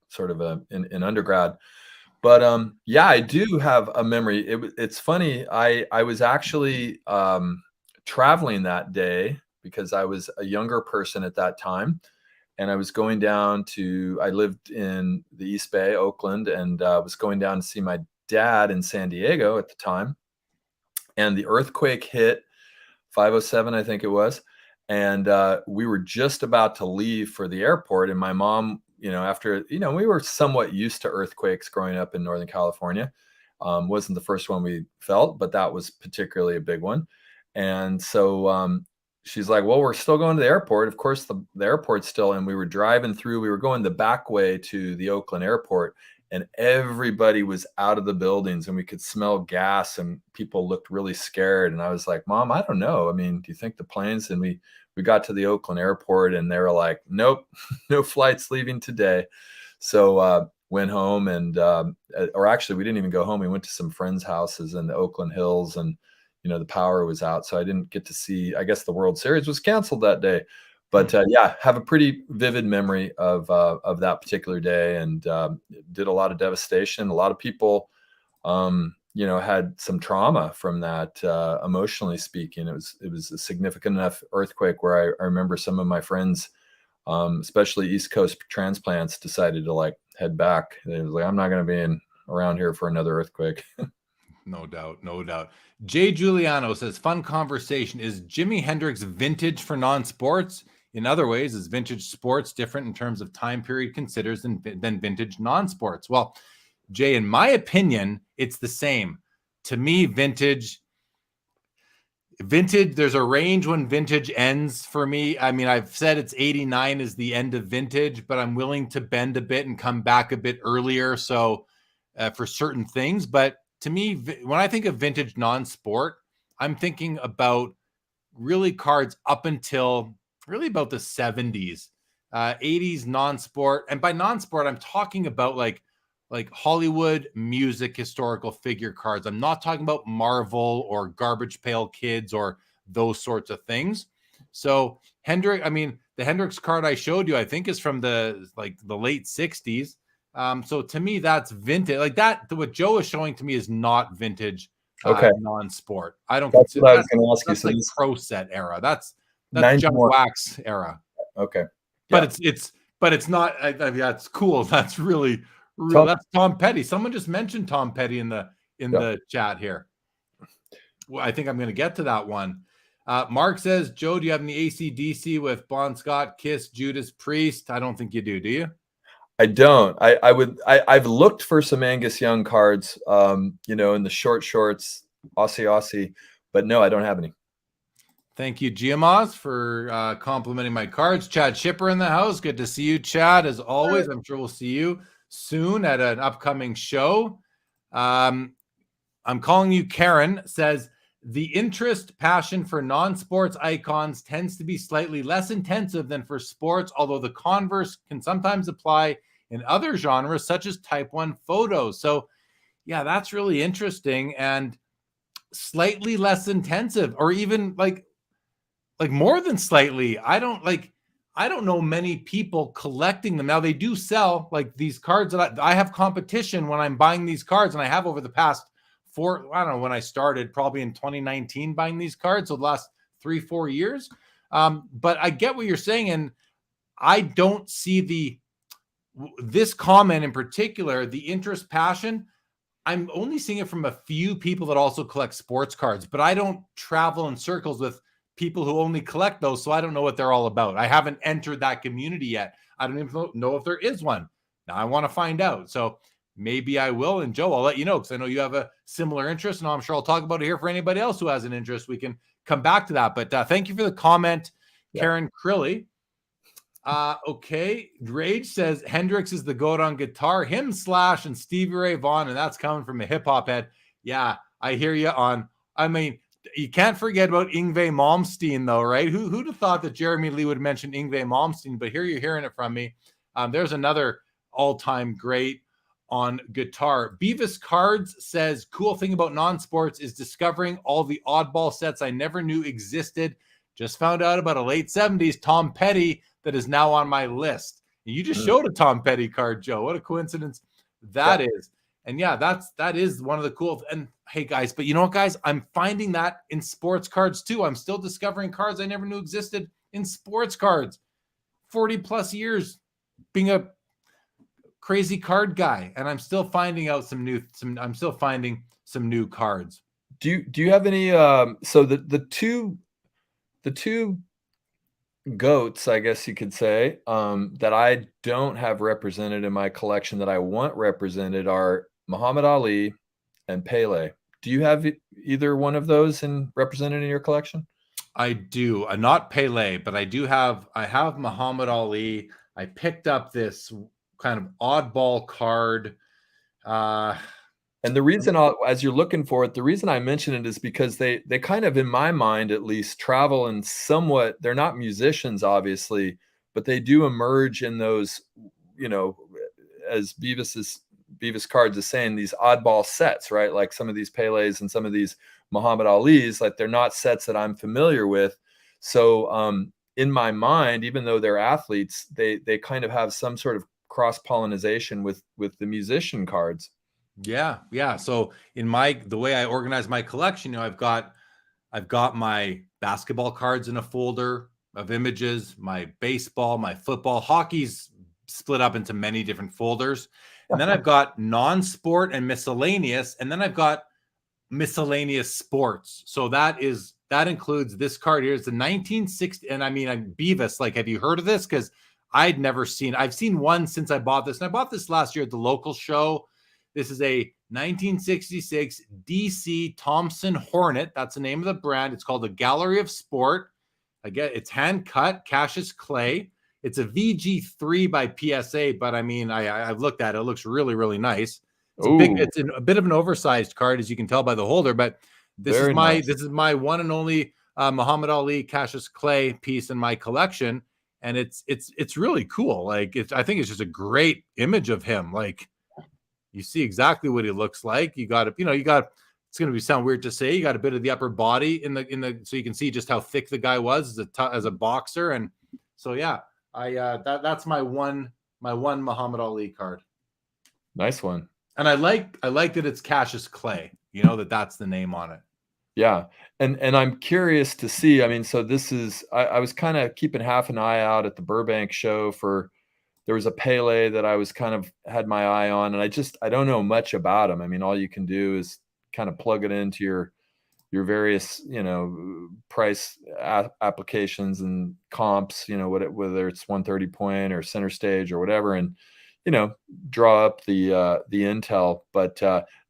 sort of in undergrad. But yeah, I do have a memory. It's funny. I was actually traveling that day because I was a younger person at that time, and I was going down to. I lived in the East Bay, Oakland, and was going down to see my dad in San Diego at the time. And the earthquake hit 5:07, I think it was, and we were just about to leave for the airport, and my mom. After, we were somewhat used to earthquakes growing up in Northern California. Wasn't the first one we felt, but that was particularly a big one. And so she's like, well, we're still going to the airport. Of course, the airport's still, and we were driving through, we were going the back way to the Oakland airport, and everybody was out of the buildings, and we could smell gas, and people looked really scared. And I was like, Mom, I don't know. I mean, do you think the planes? And we got to the Oakland airport, and they were like, nope, no flights leaving today. So went home, and or actually we didn't even go home. We went to some friends' houses in the Oakland Hills, and the power was out, so I didn't get to see. I guess the World Series was canceled that day. But yeah, have a pretty vivid memory of that particular day, and did a lot of devastation. A lot of people had some trauma from that, emotionally speaking. It was a significant enough earthquake where I remember some of my friends, especially East Coast transplants, decided to head back. They was like, I'm not going to be around here for another earthquake. No doubt. Jay Giuliano says, fun conversation. Is Jimi Hendrix vintage for non-sports? in other ways, is vintage sports different in terms of time period considers than vintage non-sports? Well, Jay, in my opinion, it's the same. To me, vintage, there's a range when vintage ends for me. I mean, I've said it's 89 is the end of vintage, but I'm willing to bend a bit and come back a bit earlier. So for certain things, but to me, when I think of vintage non-sport, I'm thinking about really cards up until really about the 70s, 80s non-sport. And by non-sport, I'm talking about like Hollywood music historical figure cards. I'm not talking about Marvel or Garbage Pail Kids or those sorts of things. So the Hendrix card I showed you, I think is from the late 60s. So to me, that's vintage. Like that, what Joe is showing to me is not vintage non-sport. I don't That's consider what I was going to ask you. that's So like this pro set era. That's 91. junk wax era. Okay. But it's not. I mean, that's cool. That's really that's Tom Petty. Someone just mentioned Tom Petty in the chat here. Well, I think I'm going to get to that one. Mark says, Joe, do you have any AC/DC with Bon Scott, Kiss, Judas Priest? I don't think you do you? I don't. I've looked for some Angus Young cards, in the shorts, Aussie, but no, I don't have any. Thank you, Giamaz, for complimenting my cards. Chad Shipper in the house. Good to see you, Chad. As always, I'm sure we'll see you soon at an upcoming show. I'm calling you Karen. Says, the interest, passion for non-sports icons tends to be slightly less intensive than for sports, although the converse can sometimes apply in other genres, such as Type 1 photos. So, yeah, that's really interesting and slightly less intensive, or even like more than slightly. I don't know many people collecting them. Now, they do sell like these cards that I have competition when I'm buying these cards, and I have over the past I don't know when I started, probably in 2019 buying these cards, so the last 3-4 years. But I get what you're saying, and I don't see this comment in particular, the interest, passion. I'm only seeing it from a few people that also collect sports cards, but I don't travel in circles with people who only collect those, so I don't know what they're all about. I haven't entered that community yet. I don't even know if there is one. Now I want to find out. So maybe I will. And Joe, I'll let you know, because I know you have a similar interest, and I'm sure I'll talk about it here for anybody else who has an interest. We can come back to that. But thank you for the comment, Karen Crilly. Okay. Rage says Hendrix is the goat on guitar. Him, Slash, and Stevie Ray Vaughan, and that's coming from a hip-hop head. Yeah, I hear you on. I mean, you can't forget about Yngwie Malmsteen, though, right? Who'd have thought that Jeremy Lee would mention Yngwie Malmsteen? But here you're hearing it from me. There's another all-time great on guitar. Beavis Cards says, cool thing about non-sports is discovering all the oddball sets I never knew existed. Just found out about a late 70s Tom Petty that is now on my list. And you just showed a Tom Petty card, Joe. What a coincidence that is. And yeah, that is one of the cool. And hey, guys, but you know what, guys? I'm finding that in sports cards too. I'm still discovering cards I never knew existed in sports cards. 40 plus years being a crazy card guy, and I'm still finding out I'm still finding some new cards. Do you have any so the two goats, I guess you could say, that I don't have represented in my collection that I want represented are Muhammad Ali and Pele. Do you have either one of those represented in your collection? I do. Not Pele, but I have Muhammad Ali. I picked up this kind of oddball card. And the reason, as you're looking for it, the reason I mention it is because they kind of, in my mind at least, travel in somewhat, they're not musicians, obviously, but they do emerge in those, as Beavis Cards is saying, these oddball sets, right? Like some of these Pelés and some of these Muhammad Alis, like they're not sets that I'm familiar with. So in my mind, even though they're athletes, they kind of have some sort of cross-pollination with the musician cards. Yeah. So the way I organize my collection, I've got my basketball cards in a folder of images, my baseball, my football, hockey's split up into many different folders. And then I've got non-sport and miscellaneous, and then I've got miscellaneous sports. So that is that includes this card here. It's a 1960, and I mean, I'm Beavis. Like, have you heard of this? Because I'd never seen. I've seen one since I bought this, and I bought this last year at the local show. This is a 1966 DC Thompson Hornet. That's the name of the brand. It's called the Gallery of Sport. I get it's hand cut, Cassius clay. It's a VG3 by PSA, but I mean, I've looked at it. It looks really, really nice. It's a bit of an oversized card, as you can tell by the holder. But this is my one and only Muhammad Ali Cassius clay piece in my collection, and it's really cool. Like, I think it's just a great image of him. Like, you see exactly what he looks like. You got it's going to sound weird to say, you got a bit of the upper body in the so you can see just how thick the guy was as a boxer. And so yeah, that's my one Muhammad Ali card. Nice one. And I like that it's Cassius Clay, that's the name on it. Yeah. And I'm curious to see, I mean, so this is, I was kind of keeping half an eye out at the Burbank show there was a Pele that I was kind of had my eye on, and I don't know much about him. I mean, all you can do is kind of plug it into your various, price applications and comps, whether it's 130 point or center stage or whatever, and, draw up the intel. But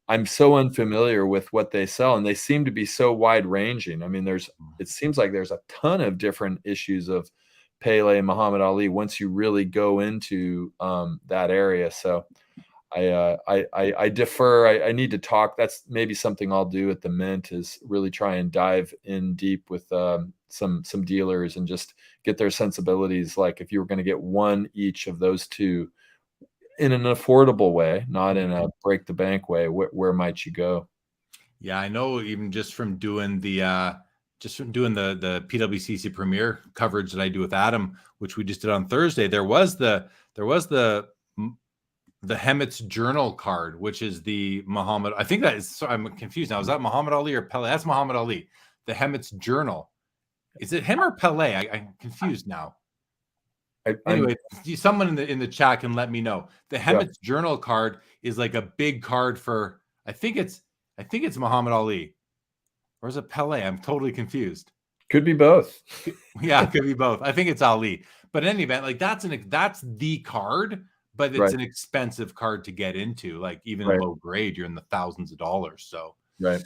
I'm so unfamiliar with what they sell, and they seem to be so wide ranging. I mean, it seems like there's a ton of different issues of Pele, Muhammad Ali, once you really go into that area. So I defer. I need to talk. That's maybe something I'll do at the Mint, is really try and dive in deep with some dealers and just get their sensibilities. Like, if you were going to get one each of those two in an affordable way, not in a break the bank way, where might you go? Yeah, I know, even just from doing the PWCC Premier coverage that I do with Adam, which we just did on Thursday, there was the Hemet's Journal card, which is the Muhammad. I think that is. So I'm confused now. Is that Muhammad Ali or Pele? That's Muhammad Ali. The Hemet's Journal. Is it him or Pele? I'm confused now. Anyway, someone in the chat can let me know. The Hemet's Journal card is like a big card for. I think it's Muhammad Ali. Or is it Pele? I'm totally confused. Could be both. Yeah, it could be both. I think it's Ali. But in any event, like, that's the card, but it's an expensive card to get into. Like, even low grade, you're in the thousands of dollars. So right.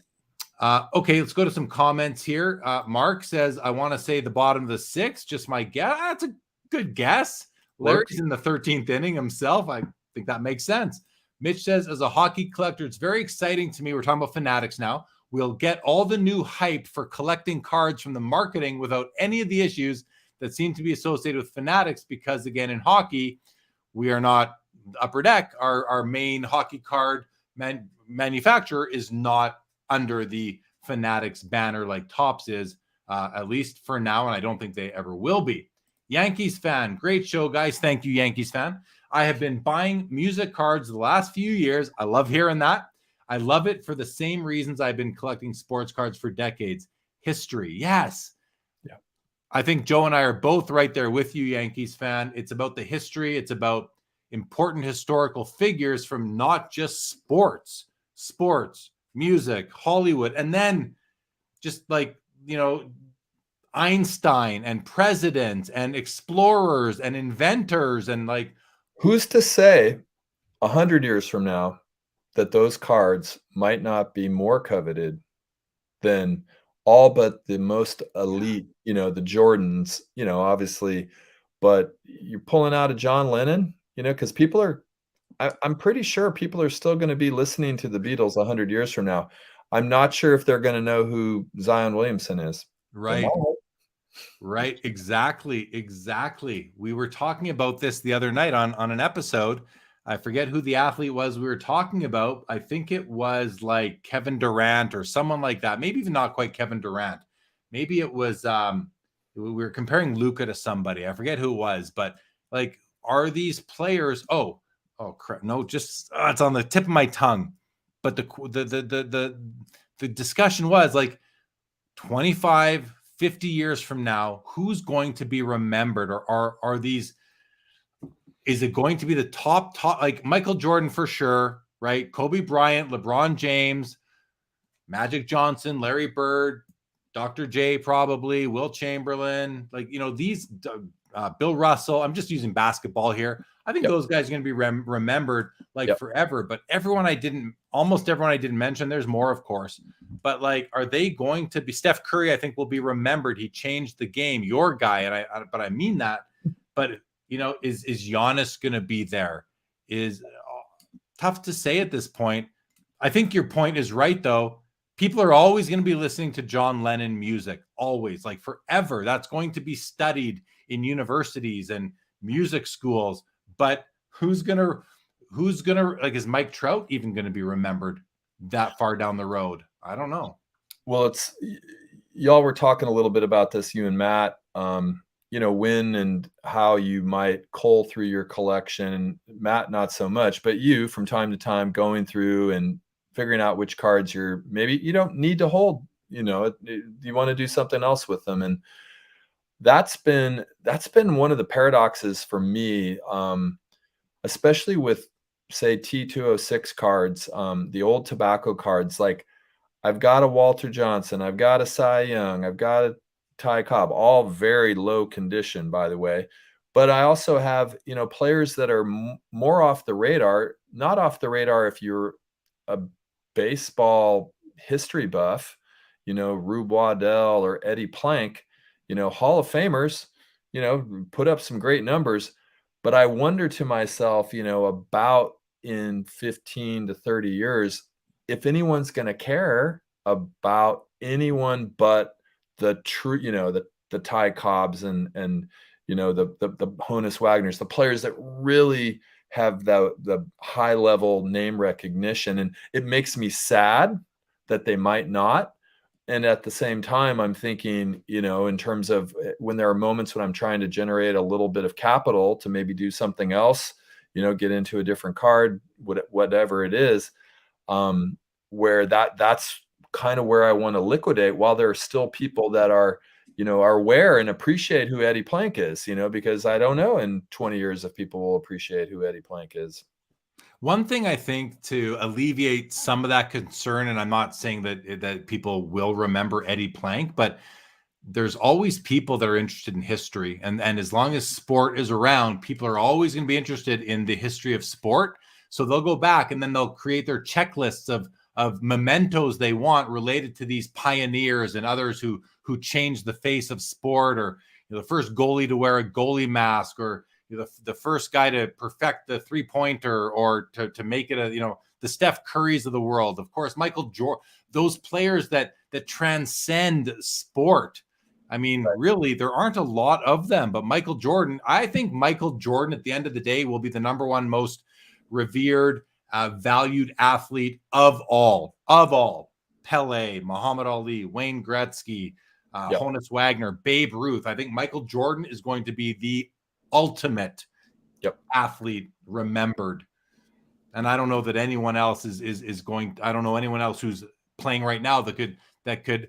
Okay, let's go to some comments here. Mark says, I want to say the bottom of the 6th. Just my guess. That's a good guess. Larry's in the 13th inning himself. I think that makes sense. Mitch says, as a hockey collector, it's very exciting to me. We're talking about Fanatics now. We'll get all the new hype for collecting cards from the marketing without any of the issues that seem to be associated with Fanatics, because, again, in hockey, we are not Upper Deck. Our main hockey card manufacturer is not under the Fanatics banner like Topps is, at least for now, and I don't think they ever will be. Yankees fan, great show, guys. Thank you, Yankees fan. I have been buying music cards the last few years. I love hearing that. I love it for the same reasons I've been collecting sports cards for decades. History, yes. Yeah. I think Joe and I are both right there with you, Yankees fan. It's about the history. It's about important historical figures from not just sports, music, Hollywood, and then just like, Einstein and presidents and explorers and inventors, and like, who's to say 100 years from now that those cards might not be more coveted than all but the most elite, the Jordans, obviously, but you're pulling out a John Lennon, because I'm pretty sure people are still going to be listening to the Beatles 100 years from now. I'm not sure if they're going to know who Zion Williamson is. Right. Right. Exactly. We were talking about this the other night on an episode. I forget who the athlete was we were talking about. I think it was like Kevin Durant or someone like that. Maybe even not quite Kevin Durant. Maybe it was, we were comparing Luka to somebody. I forget who it was, but like, are these players? Oh, crap. No, just it's on the tip of my tongue. But the discussion was like 25, 50 years from now, who's going to be remembered, or are these? Is it going to be the top, like Michael Jordan for sure, right? Kobe Bryant, LeBron James, Magic Johnson, Larry Bird, Dr. J, probably Will Chamberlain, like, these Bill Russell. I'm just using basketball here. I think those guys are going to be remembered like forever. But almost everyone I didn't mention, there's more, of course. But like, are they going to be Steph Curry? I think will be remembered. He changed the game, your guy. But I mean that. But is Giannis going to be there? Is tough to say at this point. I think your point is right, though. People are always going to be listening to John Lennon music, always, like forever. That's going to be studied in universities and music schools. But who's gonna like, is Mike Trout even going to be remembered that far down the road? I don't know. Well, y'all were talking a little bit about this, you and Matt, when and how you might cull through your collection. Matt, not so much, but you from time to time going through and figuring out which cards maybe you don't need to hold, you want to do something else with them. And that's been one of the paradoxes for me, especially with, say, T206 cards, the old tobacco cards. Like, I've got a Walter Johnson, I've got a Cy Young, I've got a Ty Cobb, all very low condition, by the way. But I also have, players that are more off the radar, not off the radar if you're a baseball history buff, Rube Waddell or Eddie Plank, Hall of Famers, put up some great numbers. But I wonder to myself, about in 15 to 30 years, if anyone's going to care about anyone but the true, the Ty Cobbs and the Honus Wagners, the players that really have the high level name recognition. And it makes me sad that they might not. And at the same time, I'm thinking, in terms of when there are moments when I'm trying to generate a little bit of capital to maybe do something else, get into a different card, whatever it is, where that's kind of where I want to liquidate, while there are still people that are aware and appreciate who Eddie Plank is, because I don't know in 20 years if people will appreciate who Eddie Plank is. One thing I think to alleviate some of that concern, and I'm not saying that people will remember Eddie Plank, but there's always people that are interested in history. And as long as sport is around, people are always going to be interested in the history of sport. So they'll go back and then they'll create their checklists of mementos they want related to these pioneers and others who changed the face of sport, or the first goalie to wear a goalie mask, or the first guy to perfect the 3-pointer, or to make it the Steph Currys of the world. Of course, Michael Jordan, those players that transcend sport. I mean, really, there aren't a lot of them, but Michael Jordan, I think Michael Jordan at the end of the day will be the number one most revered, valued athlete of all. Pele, Muhammad Ali, Wayne Gretzky, Honus Wagner, Babe Ruth. I think Michael Jordan is going to be the ultimate athlete remembered. And I don't know that anyone else is going. I don't know anyone else who's playing right now that could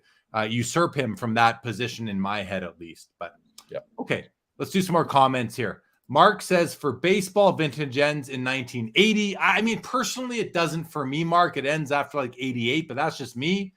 usurp him from that position, in my head at least. But okay, let's do some more comments here. Mark says, for baseball, vintage ends in 1980. I mean, personally, it doesn't for me, Mark. It ends after like 88, but that's just me.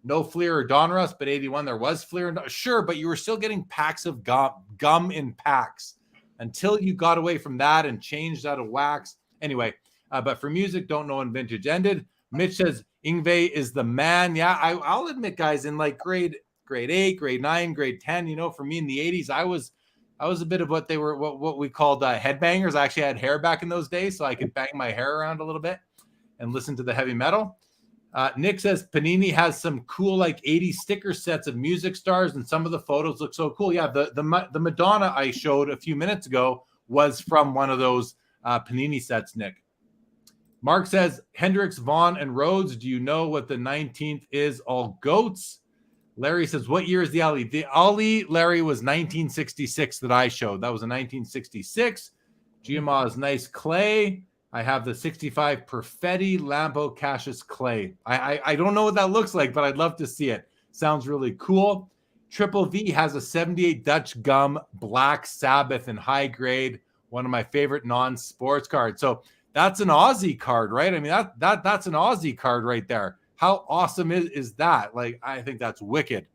No Fleer or Donruss, but 81 there was Fleer. Sure, but you were still getting packs of gum in packs until you got away from that and changed out of wax. Anyway, but for music, don't know when vintage ended. Mitch says, Yngwie is the man. Yeah, I'll admit, guys, in like grade 8, grade 9, grade 10, for me in the 80s, I was a bit of what we called headbangers. I actually had hair back in those days, so I could bang my hair around a little bit and listen to the heavy metal. Nick says Panini has some cool like 80s sticker sets of music stars, and some of the photos look so cool. Yeah, the Madonna I showed a few minutes ago was from one of those Panini sets, Nick. Mark says, Hendricks, Vaughn, and Rhodes, do you know what the 19th is? All goats. Larry says, what year is the Ali? The Ali, Larry, was 1966 that I showed. That was a 1966. Giamma's nice clay. I have the 65 Perfetti Lampo Cassius clay. I don't know what that looks like, but I'd love to see it. Sounds really cool. Triple V has a 78 Dutch Gum Black Sabbath in high grade. One of my favorite non-sports cards. So that's an Aussie card, right? I mean, that's an Aussie card right there. How awesome is that? Like, I think that's wicked.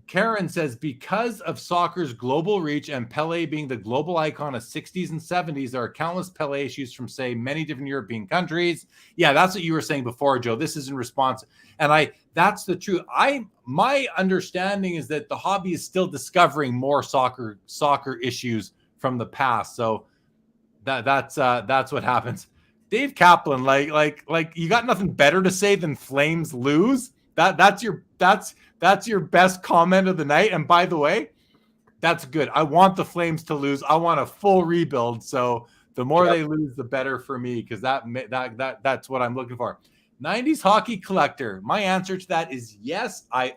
Karen says, because of soccer's global reach and Pele being the global icon of 60s and 70s, there are countless Pele issues from, say, many different European countries. Yeah, that's what you were saying before, Joe. This is in response. And that's the truth. My understanding is that the hobby is still discovering more soccer issues from the past. So that's what happens. Dave Kaplan, like you got nothing better to say than Flames lose? That's your best comment of the night. And by the way, that's good. I want the Flames to lose. I want a full rebuild. So the more they lose, the better for me, because that's what I'm looking for. 90s hockey collector. My answer to that is yes. I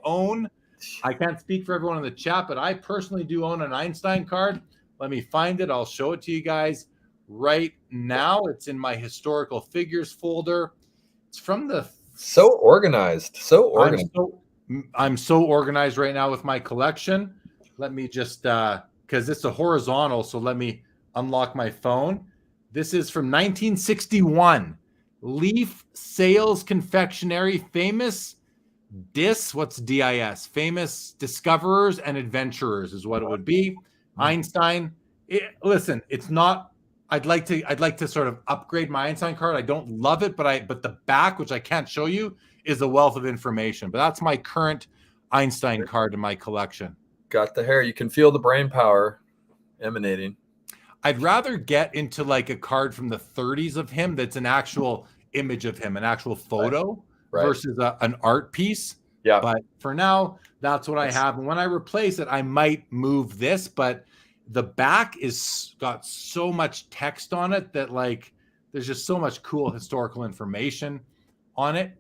can't speak for everyone in the chat, but I personally do own an Einstein card. Let me find it. I'll show it to you guys right now. It's in my historical figures folder. It's from the so organized. I'm so organized right now with my collection. Let me just, because it's a horizontal, so let me unlock my phone. This is from 1961. Leaf Sales Confectionery, famous what's DIS? Famous discoverers and adventurers is what it would be. Einstein. Listen, it's not. I'd like to sort of upgrade my Einstein card. I don't love it, but the back, which I can't show you, is a wealth of information. But that's my current Einstein card in my collection. Got the hair. You can feel the brain power emanating. I'd rather get into like a card from the 30s of him that's an actual image of him, an actual photo, versus an art piece. Yeah. But for now, that's what I have. And when I replace it, I might move this, but the back is got so much text on it that like there's just so much cool historical information on it.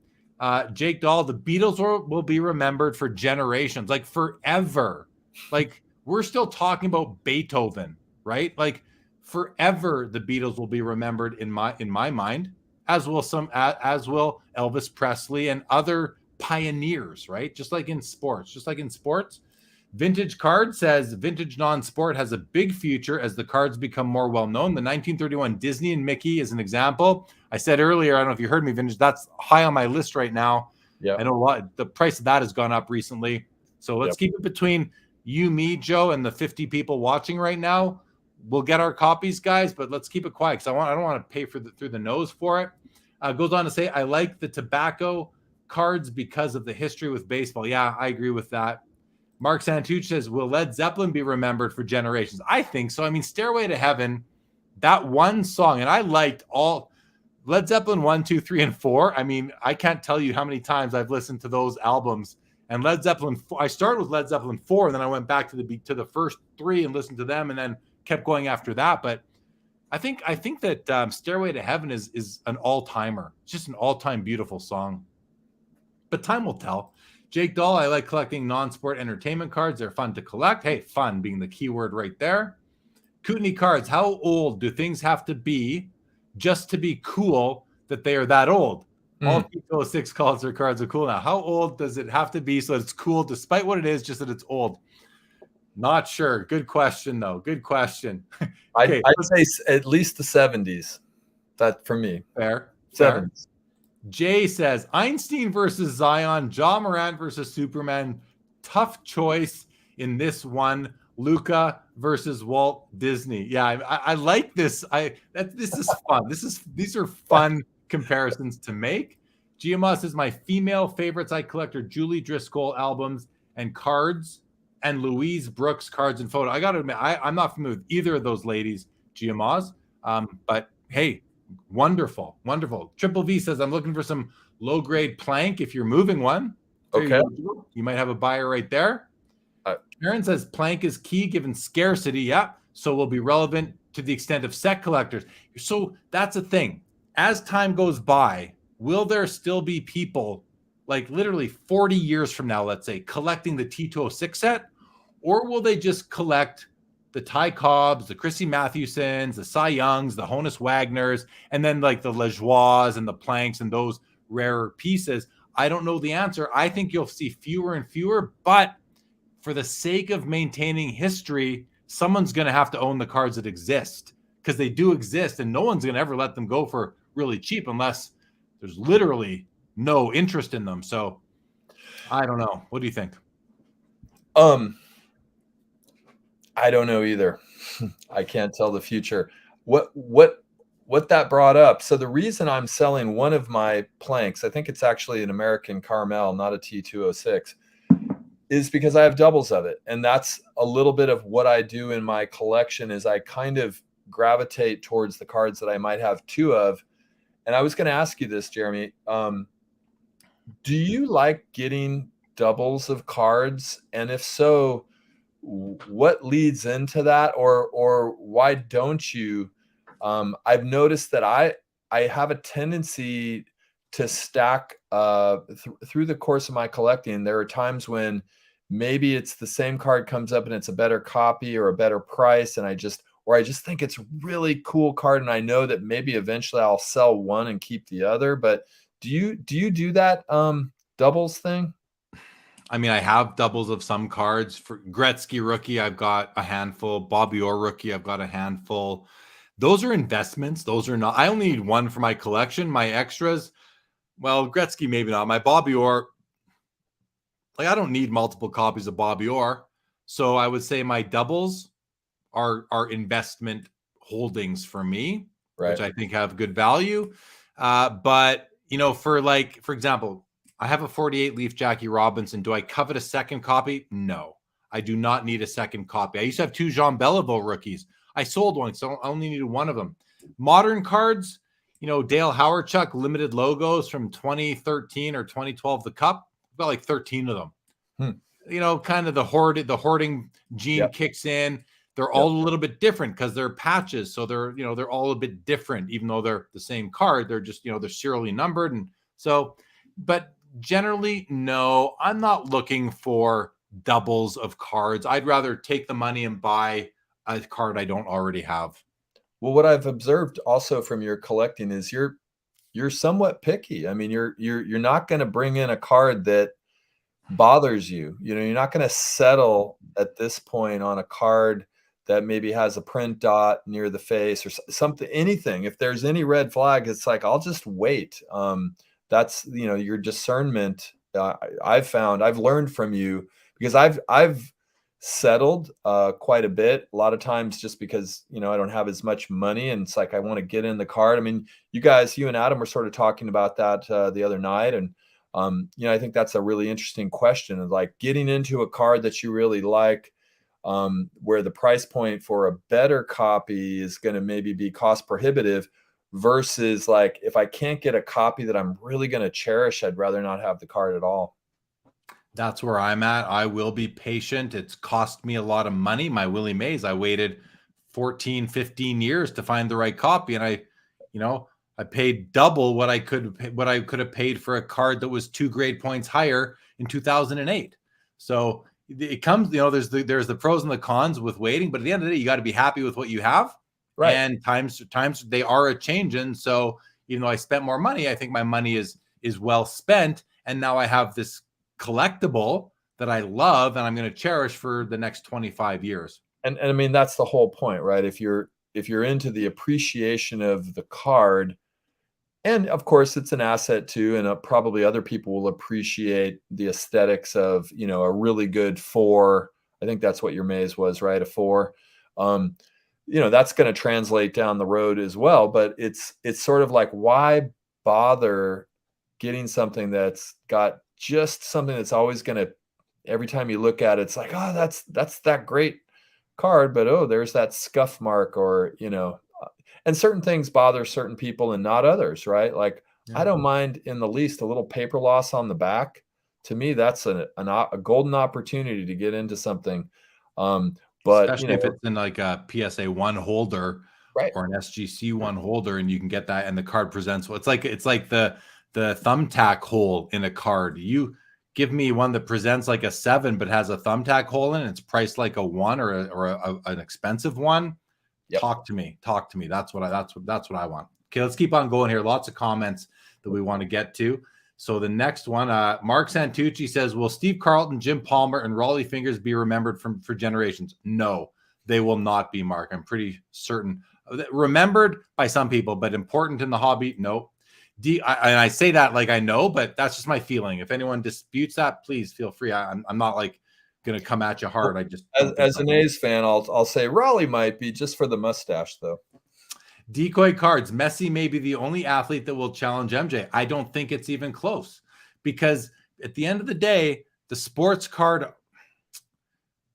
Jake Dahl, the Beatles will be remembered for generations, like forever. Like we're still talking about Beethoven, right? Like forever, the Beatles will be remembered in my mind, as will Elvis Presley and other pioneers, right? Just like in sports. Vintage Card says vintage non-sport has a big future as the cards become more well-known. The 1931 Disney and Mickey is an example. I said earlier, I don't know if you heard me, vintage, that's high on my list right now. Yeah. I know the price of that has gone up recently. So let's keep it between you, me, Joe, and the 50 people watching right now. We'll get our copies, guys, but let's keep it quiet because I don't want to pay through the nose for it. Goes on to say, I like the tobacco cards because of the history with baseball. Yeah, I agree with that. Mark Santucci says, will Led Zeppelin be remembered for generations? I think so. I mean, Stairway to Heaven, that one song, and I liked all Led Zeppelin 1, 2, 3, and 4. I mean, I can't tell you how many times I've listened to those albums. And Led Zeppelin 4, I started with Led Zeppelin 4, and then I went back to the first 3 and listened to them, and then kept going after that. But I think that Stairway to Heaven is an all-timer. It's just an all-time beautiful song. But time will tell. Jake Dahl, I like collecting non-sport entertainment cards. They're fun to collect. Hey, fun being the key word right there. Kootenai cards, how old do things have to be just to be cool that they are that old? All P206 cards are cool now. How old does it have to be so that it's cool despite what it is, just that it's old? Not sure. Good question, though. Good question. Okay. I'd say at least the 70s. That for me. Fair. 70s. Jay says, Einstein versus Zion, Ja Morant versus Superman. Tough choice in this one. Luca versus Walt Disney. Yeah, I like this. This is fun. These are fun comparisons to make. GMA says, my female favorites I collect are Julie Driscoll albums and cards and Louise Brooks cards and photo. I got to admit, I'm not familiar with either of those ladies, GMAs. But hey, wonderful. Triple V says, I'm looking for some low-grade plank if you're moving one. Okay. You might have a buyer right there. Aaron says, plank is key given scarcity. Yeah. So will be relevant to the extent of set collectors. So that's a thing. As time goes by, will there still be people like literally 40 years from now, let's say, collecting the T206 set? Or will they just collect the Ty Cobbs, the Chrissy Mathewsons, the Cy Youngs, the Honus Wagners, and then like the Lejoies and the planks and those rarer pieces? I don't know the answer. I think you'll see fewer and fewer, but for the sake of maintaining history, someone's going to have to own the cards that exist because they do exist, and no one's going to ever let them go for really cheap unless there's literally no interest in them. So I don't know. What do you think? I don't know either. I can't tell the future. What that brought up. So the reason I'm selling one of my planks, I think it's actually an American Carmel, not a T206, is because I have doubles of it. And that's a little bit of what I do in my collection is I kind of gravitate towards the cards that I might have two of. And I was going to ask you this, Jeremy. Do you like getting doubles of cards? And if so, what leads into that, or why don't you? I've noticed that I have a tendency to stack through the course of my collecting. There are times when maybe it's the same card comes up and it's a better copy or a better price, and I just think it's a really cool card, and I know that maybe eventually I'll sell one and keep the other. But do you do that doubles thing? I mean, I have doubles of some cards. For Gretzky rookie, I've got a handful. Bobby Orr rookie, I've got a handful. Those are investments. Those are not. I only need one for my collection. My extras, well, Gretzky maybe not. My Bobby Orr, like I don't need multiple copies of Bobby Orr. So I would say my doubles are investment holdings for me, Right. which I think have good value. But you know, for example, I have a 48 Leaf Jackie Robinson. Do I covet a second copy? No, I do not need a second copy. I used to have two Jean Beliveau rookies. I sold one, so I only needed one of them. Modern cards, you know, Dale Howardchuk limited logos from 2013 or 2012, the Cup. I've got like 13 of them. You know, kind of the hoarding gene kicks in. They're all a little bit different because they're patches. So they're all a bit different, even though they're the same card. They're just, they're serially numbered. And so, but generally, no, I'm not looking for doubles of cards. I'd rather take the money and buy a card I don't already have. Well, what I've observed also from your collecting is you're somewhat picky. I mean, you're not going to bring in a card that bothers you. You're not going to settle at this point on a card that maybe has a print dot near the face or something, anything. If there's any red flag, it's like, I'll just wait. That's, your discernment. I've learned from you because I've settled quite a bit, a lot of times just because, I don't have as much money, and it's like, I want to get in the card. I mean, you and Adam were sort of talking about that the other night. And, I think that's a really interesting question of like getting into a card that you really like, where the price point for a better copy is going to maybe be cost prohibitive versus like, if I can't get a copy that I'm really going to cherish, I'd rather not have the card at all. That's where I'm at. I will be patient. It's cost me a lot of money. My Willie Mays, I waited 14, 15 years to find the right copy. And I paid double what I could have paid for a card that was 2 grade points higher in 2008. So it comes, there's the pros and the cons with waiting, but at the end of the day, you got to be happy with what you have. Right. And times they are a changing. So even though I spent more money, I think my money is well spent. And now I have this collectible that I love and I'm going to cherish for the next 25 years. And I mean, that's the whole point, right? If you're into the appreciation of the card, and of course it's an asset too, and probably other people will appreciate the aesthetics of, a really good 4. I think that's what your Maze was, right? A 4. That's going to translate down the road as well. But it's sort of like, why bother getting something that's got just something that's always going to, every time you look at it, it's like, oh, that's that great card, but oh, there's that scuff mark, or and certain things bother certain people and not others, right? Like, I don't mind in the least a little paper loss on the back. To me, that's a golden opportunity to get into something. But especially if it's in like a PSA 1 holder, right, or an SGC 1 holder, and you can get that, and the card presents well. It's like the thumbtack hole in a card. You give me one that presents like a 7 but has a thumbtack hole in it, it's priced like a 1 or an expensive one. Yep. Talk to me. That's what I want. Okay, let's keep on going here. Lots of comments that we want to get to. So the next one, Mark Santucci says, will Steve Carlton, Jim Palmer, and Raleigh Fingers be remembered for generations? No, they will not be, Mark. I'm pretty certain. Remembered by some people, but important in the hobby? No. And I say that like I know, but that's just my feeling. If anyone disputes that, please feel free. I'm not like going to come at you hard. I just as an A's fan, I'll say Raleigh might be, just for the mustache though. Decoy cards. Messi may be the only athlete that will challenge MJ. I don't think it's even close, because at the end of the day, the sports card,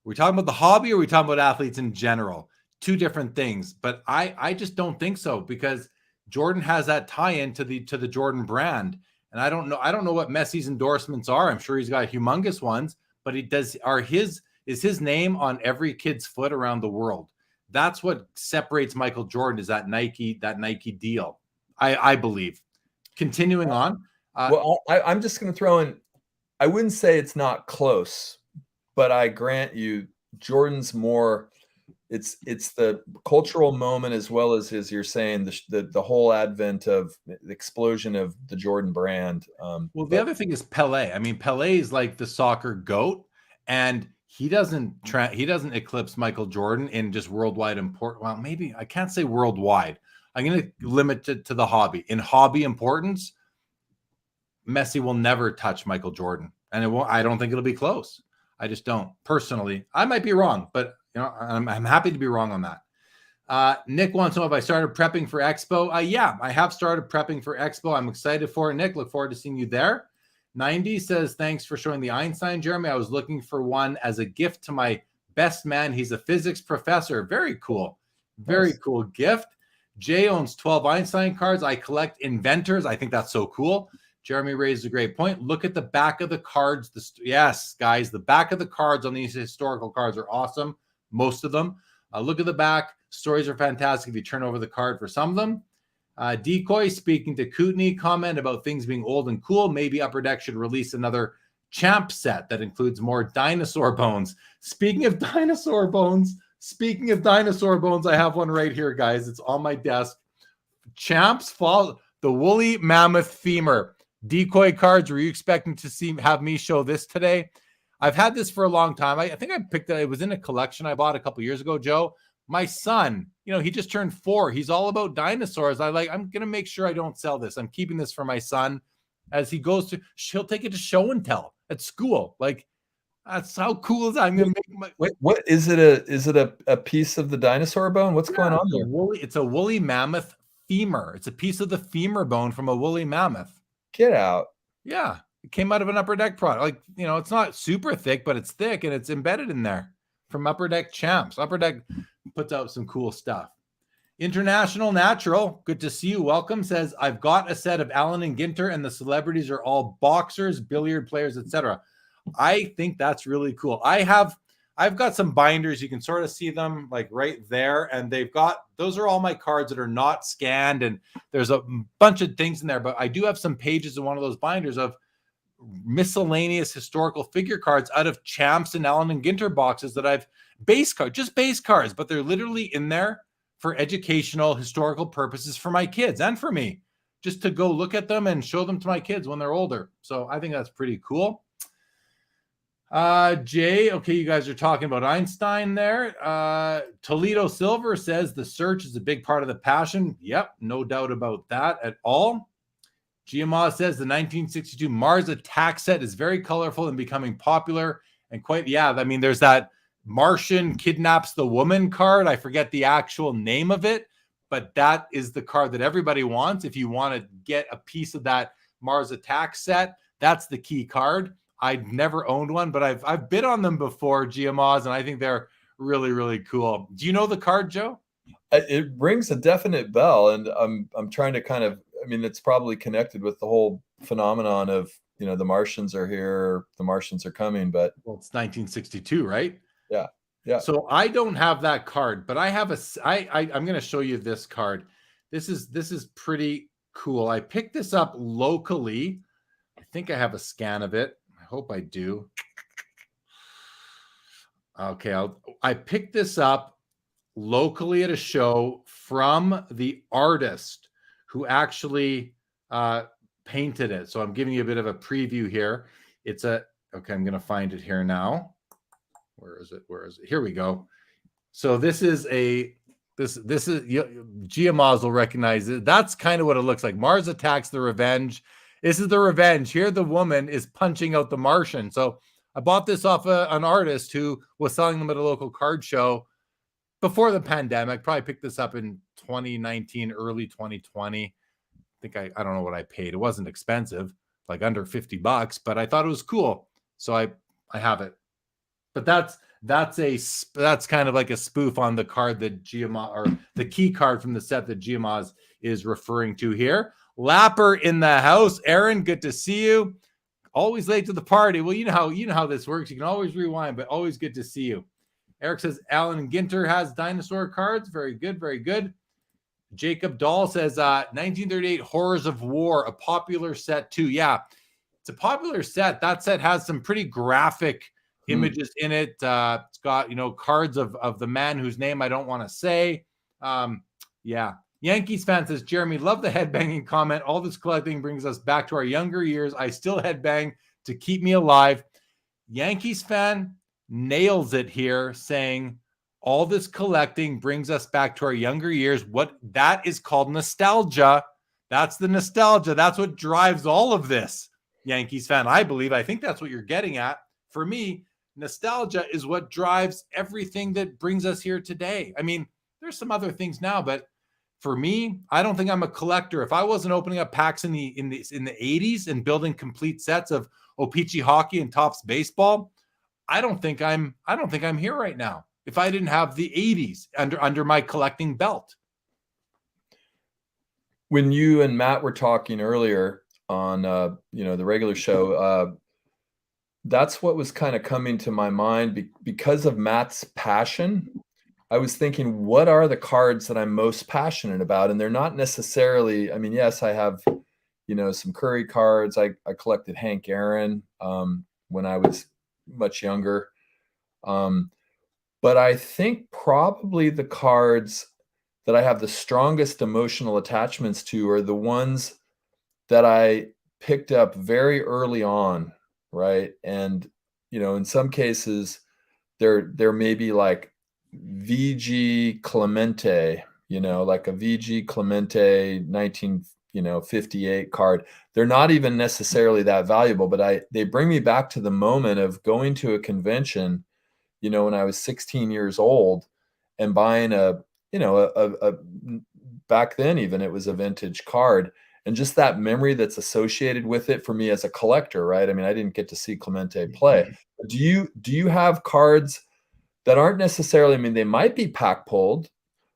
we're talking about the hobby, or we're talking about athletes in general. Two different things. But I just don't think so, because Jordan has that tie-in to the Jordan brand. And I don't know what Messi's endorsements are. I'm sure he's got humongous ones, but is his name on every kid's foot around the world. That's what separates Michael Jordan, is that Nike deal, I believe. Continuing on. Well, I'm just going to throw in, I wouldn't say it's not close, but I grant you Jordan's more, it's the cultural moment, as well as you're saying, the whole advent of the explosion of the Jordan brand. The other thing is Pelé. I mean, Pelé is like the soccer GOAT, and he doesn't eclipse Michael Jordan in just worldwide import. Well, maybe I can't say worldwide. I'm going to limit it to the hobby. In hobby importance, Messi will never touch Michael Jordan, and I don't think it'll be close. I just don't. Personally, I might be wrong, but I'm happy to be wrong on that. Nick wants to know if I started prepping for Expo. Yeah, I have started prepping for Expo. I'm excited for it, Nick. Look forward to seeing you there. 90 says, thanks for showing the Einstein, Jeremy. I was looking for one as a gift to my best man. He's a physics professor. Very cool. Very cool gift. Jay owns 12 Einstein cards. I collect inventors. I think that's so cool. Jeremy raised a great point. Look at the back of the cards. Yes, guys, the back of the cards on these historical cards are awesome. Most of them. Look at the back. Stories are fantastic if you turn over the card for some of them. Decoy, speaking to Kootenai, comment about things being old and cool. Maybe Upper Deck should release another champ set that includes more dinosaur bones. Speaking of dinosaur bones, I have one right here, guys. It's on my desk. Champs fall, the woolly mammoth femur. Decoy cards, were you expecting to have me show this today? I've had this for a long time. I think I picked it. It was in a collection I bought a couple years ago, Joe. My son, he just turned 4. He's all about dinosaurs. I'm going to make sure I don't sell this. I'm keeping this for my son as he goes he'll take it to show and tell at school. Like, that's how cool is that? I'm going to make Wait, what is it? Is it a piece of the dinosaur bone? What's going on there? It's a woolly mammoth femur. It's a piece of the femur bone from a woolly mammoth. Get out. Yeah. It came out of an Upper Deck product. Like, it's not super thick, but it's thick, and it's embedded in there from Upper Deck champs. Upper Deck puts out some cool stuff. International Natural, good to see you. Welcome. Says, I've got a set of Allen and Ginter, and the celebrities are all boxers, billiard players, etc. I think that's really cool. I've got some binders. You can sort of see them like right there, and those are all my cards that are not scanned, and there's a bunch of things in there, but I do have some pages in one of those binders of miscellaneous historical figure cards out of champs and Allen and Ginter boxes that I've base cards, but they're literally in there for educational, historical purposes for my kids and for me, just to go look at them and show them to my kids when they're older. So I think that's pretty cool. Jay, okay, you guys are talking about Einstein there. Toledo Silver says the search is a big part of the passion. Yep, no doubt about that at all. Giamma says the 1962 Mars Attack set is very colorful and becoming popular and quite, I mean, there's that Martian kidnaps the woman card. I forget the actual name of it, but that is the card that everybody wants. If you want to get a piece of that Mars Attack set, that's the key card. I've never owned one, but I've bid on them before, GMOs, and I think they're really, really cool. Do you know the card, Joe? It rings a definite bell, and I'm trying to kind of, I mean, it's probably connected with the whole phenomenon of, the Martians are here, the Martians are coming, but it's 1962, right? Yeah. Yeah. So I don't have that card, but I have I'm going to show you this card. This is pretty cool. I picked this up locally. I think I have a scan of it. I hope I do. Okay. I picked this up locally at a show from the artist who actually painted it. So I'm giving you a bit of a preview here. Okay, I'm going to find it here now. Where is it? Here we go. So this is GMOs will recognize it. That's kind of what it looks like. Mars Attacks the Revenge. This is the Revenge. Here the woman is punching out the Martian. So I bought this off an artist who was selling them at a local card show before the pandemic. Probably picked this up in 2019, early 2020. I think I don't know what I paid. It wasn't expensive, like under $50, but I thought it was cool. So I have it. But that's kind of like a spoof on the card that Giamaz, or the key card from the set that Giamaz is referring to here. Lapper in the house. Aaron, good to see you. Always late to the party. Well, you know how this works. You can always rewind, but always good to see you. Eric says Alan Ginter has dinosaur cards. Very good, very good. Jacob Dahl says 1938 Horrors of War, a popular set too. Yeah, it's a popular set. That set has some pretty graphic images in it. It's got, cards of the man whose name I don't want to say. Yeah. Yankees fan says, Jeremy, love the headbanging comment. All this collecting brings us back to our younger years. I still headbang to keep me alive. Yankees fan nails it here, saying all this collecting brings us back to our younger years. What that is called nostalgia. That's the nostalgia. That's what drives all of this, Yankees fan. I think that's what you're getting at. For me, nostalgia is what drives everything that brings us here today. I mean, there's some other things now, but for me, I don't think I'm a collector. If I wasn't opening up packs in the 80s and building complete sets of O-Pee-Chee hockey and Topps baseball, I don't think I'm here right now if I didn't have the 80s under my collecting belt. When you and Matt were talking earlier on the regular show, that's what was kind of coming to my mind because of Matt's passion. I was thinking, what are the cards that I'm most passionate about? And they're not necessarily, I mean, yes, I have, some Curry cards. I collected Hank Aaron when I was much younger. But I think probably the cards that I have the strongest emotional attachments to are the ones that I picked up very early on, right? And, in some cases, there may be like VG Clemente, like a VG Clemente 1958 card. They're not even necessarily that valuable, but they bring me back to the moment of going to a convention, when I was 16 years old and buying a back then even it was a vintage card, and just that memory that's associated with it for me as a collector, right? I mean, I didn't get to see Clemente play. But do you have cards that aren't necessarily, I mean, they might be pack pulled,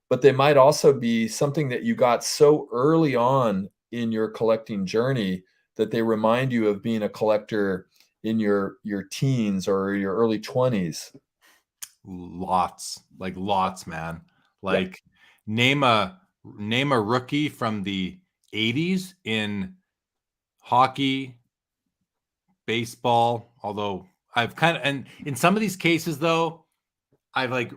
but they might also be something that you got so early on in your collecting journey that they remind you of being a collector in your teens or your early 20s? Lots, man. Like name a rookie from the 80s in hockey, baseball, although I've and in some of these cases though, I've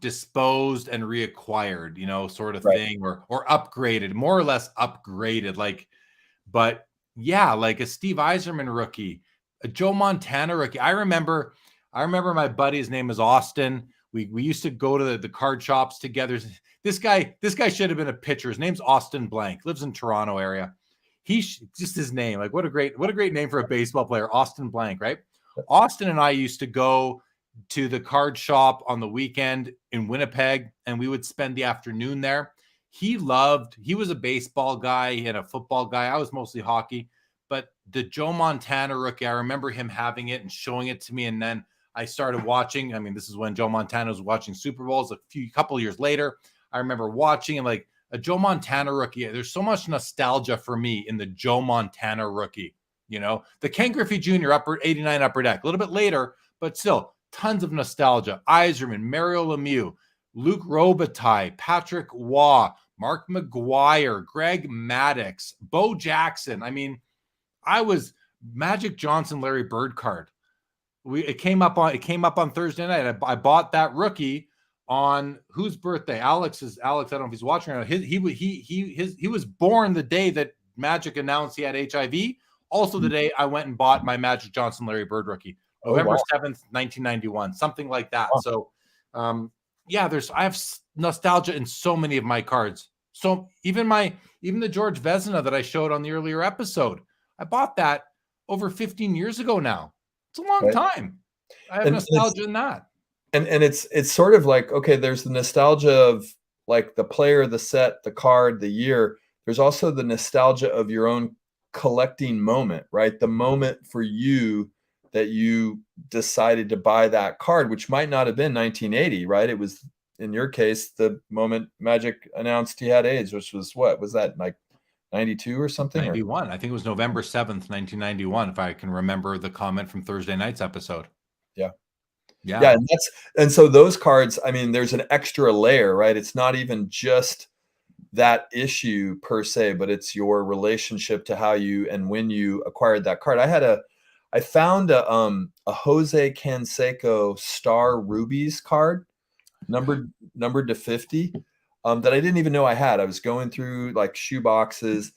disposed and reacquired, sort of thing, or upgraded, more or less upgraded. But yeah, like a Steve Yzerman rookie, a Joe Montana rookie. I remember my buddy's name is Austin. We used to go to the card shops together. This guy should have been a pitcher. His name's Austin Blank, lives in Toronto area. Just his name, like what a great name for a baseball player, Austin Blank, right? Austin and I used to go to the card shop on the weekend in Winnipeg, and we would spend the afternoon there. He was a baseball guy and a football guy. I was mostly hockey, but the Joe Montana rookie, I remember him having it and showing it to me. And then I started watching. I mean, this is when Joe Montana was watching Super Bowls couple years later. I remember watching and like a Joe Montana rookie. There's so much nostalgia for me in the Joe Montana rookie, the Ken Griffey Jr. 89 Upper Deck, a little bit later, but still tons of nostalgia. Yzerman, Mario Lemieux, Luc Robitaille, Patrick Waugh, Mark McGuire, Greg Maddux, Bo Jackson. I mean, I was Magic Johnson, Larry Bird card. It came up on Thursday night. I bought that rookie on whose birthday? Alex. I don't know if he's watching right now. He was born the day that Magic announced he had HIV. Also the day I went and bought my Magic Johnson, Larry Bird rookie. November 7th, 1991, something like that. Wow. So, I have nostalgia in so many of my cards. So even the George Vezina that I showed on the earlier episode, I bought that over 15 years ago now. It's a long Right. time. I have And nostalgia in that. and it's sort of like, okay, there's the nostalgia of like the player, the set, the card, the year. There's also the nostalgia of your own collecting moment, right? The moment for you that you decided to buy that card, which might not have been 1980, right? It was, in your case, the moment Magic announced he had AIDS, which was, what was that, like 92 or something? 91. I think it was November 7th, 1991, if I can remember the comment from Thursday night's episode. Yeah. Yeah. And so those cards, I mean, there's an extra layer, right? It's not even just that issue per se, but it's your relationship to how you and when you acquired that card. I found a Jose Canseco Star Rubies card, numbered to 50, that I didn't even know I had. I was going through like shoe boxes,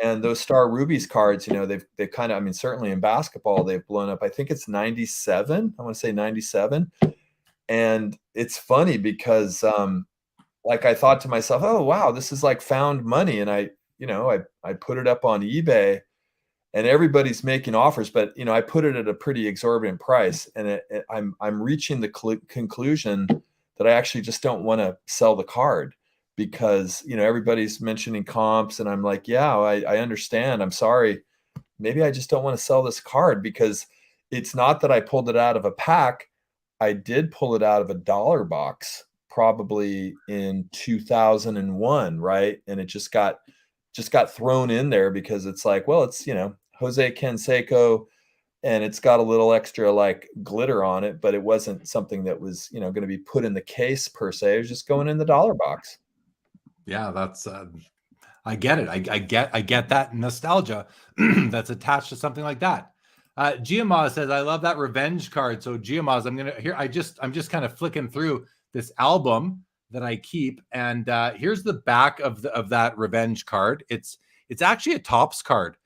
and those Star Rubies cards, you know, they've kind of, I mean, certainly in basketball, they've blown up. I think it's 97. I want to say 97. And it's funny because like I thought to myself, oh wow, this is like found money. And I put it up on eBay, and everybody's making offers, but you know, I put it at a pretty exorbitant price, and I'm reaching the conclusion that I actually just don't want to sell the card, because you know, everybody's mentioning comps, and I'm like, yeah, I understand. I'm sorry. Maybe I just don't want to sell this card, because it's not that I pulled it out of a pack. I did pull it out of a dollar box, probably in 2001, right? And it just got thrown in there because it's like, well, it's, you know, Jose Canseco, and it's got a little extra like glitter on it, but it wasn't something that was, you know, going to be put in the case per se. It was just going in the dollar box. Yeah, that's I get it. I get that nostalgia that's attached to something like that. Giamaz says, I love that revenge card. So Giamaz, I'm just kind of flicking through this album that I keep, and here's the back of that revenge card. It's actually a Topps card.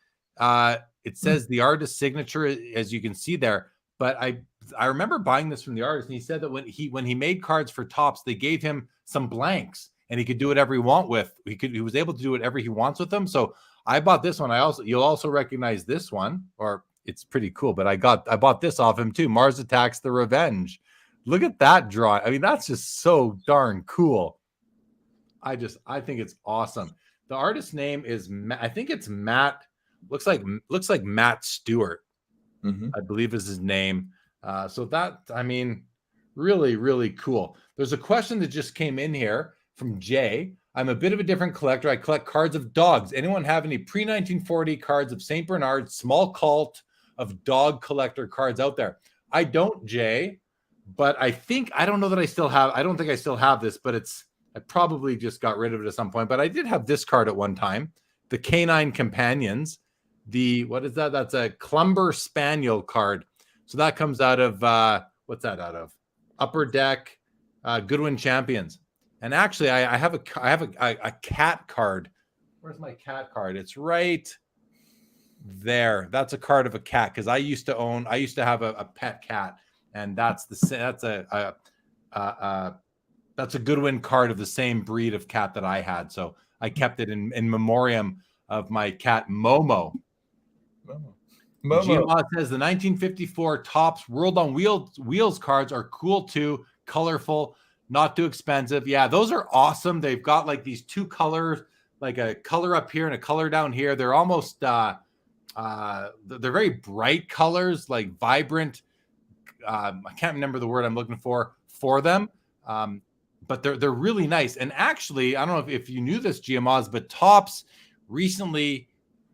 It says the artist's signature, as you can see there. But I remember buying this from the artist, and he said that when he made cards for Topps, they gave him some blanks, and he could do whatever he want with. He was able to do whatever he wants with them. So I bought this one. You'll also recognize this one, or it's pretty cool. But I bought this off him too. Mars Attacks the Revenge. Look at that drawing. I mean, that's just so darn cool. I think it's awesome. The artist's name is, I think it's Matt. Looks like Matt Stewart, I believe is his name. So that, I mean, really, really cool. There's a question that just came in here from Jay. I'm a bit of a different collector. I collect cards of dogs. Anyone have any pre-1940 cards of St. Bernard, small cult of dog collector cards out there? I don't, Jay, but I don't know that I still have. I don't think I still have this, but I probably just got rid of it at some point. But I did have this card at one time, the Canine Companions. What is that? That's a Clumber Spaniel card. So that comes out of, what's that out of? Upper Deck, Goodwin Champions. And actually, I have a cat card. Where's my cat card? It's right there. That's a card of a cat, because I used to have a pet cat, and that's a Goodwin card of the same breed of cat that I had. So I kept it in memoriam of my cat Momo. Momo says the 1954 Topps World on Wheels cards are cool too, colorful, not too expensive. Yeah, those are awesome. They've got like these two colors, like a color up here and a color down here. They're almost they're very bright colors, like vibrant. I can't remember the word I'm looking for them. But they're really nice. And actually, I don't know if you knew this, Giamaz, but Topps recently,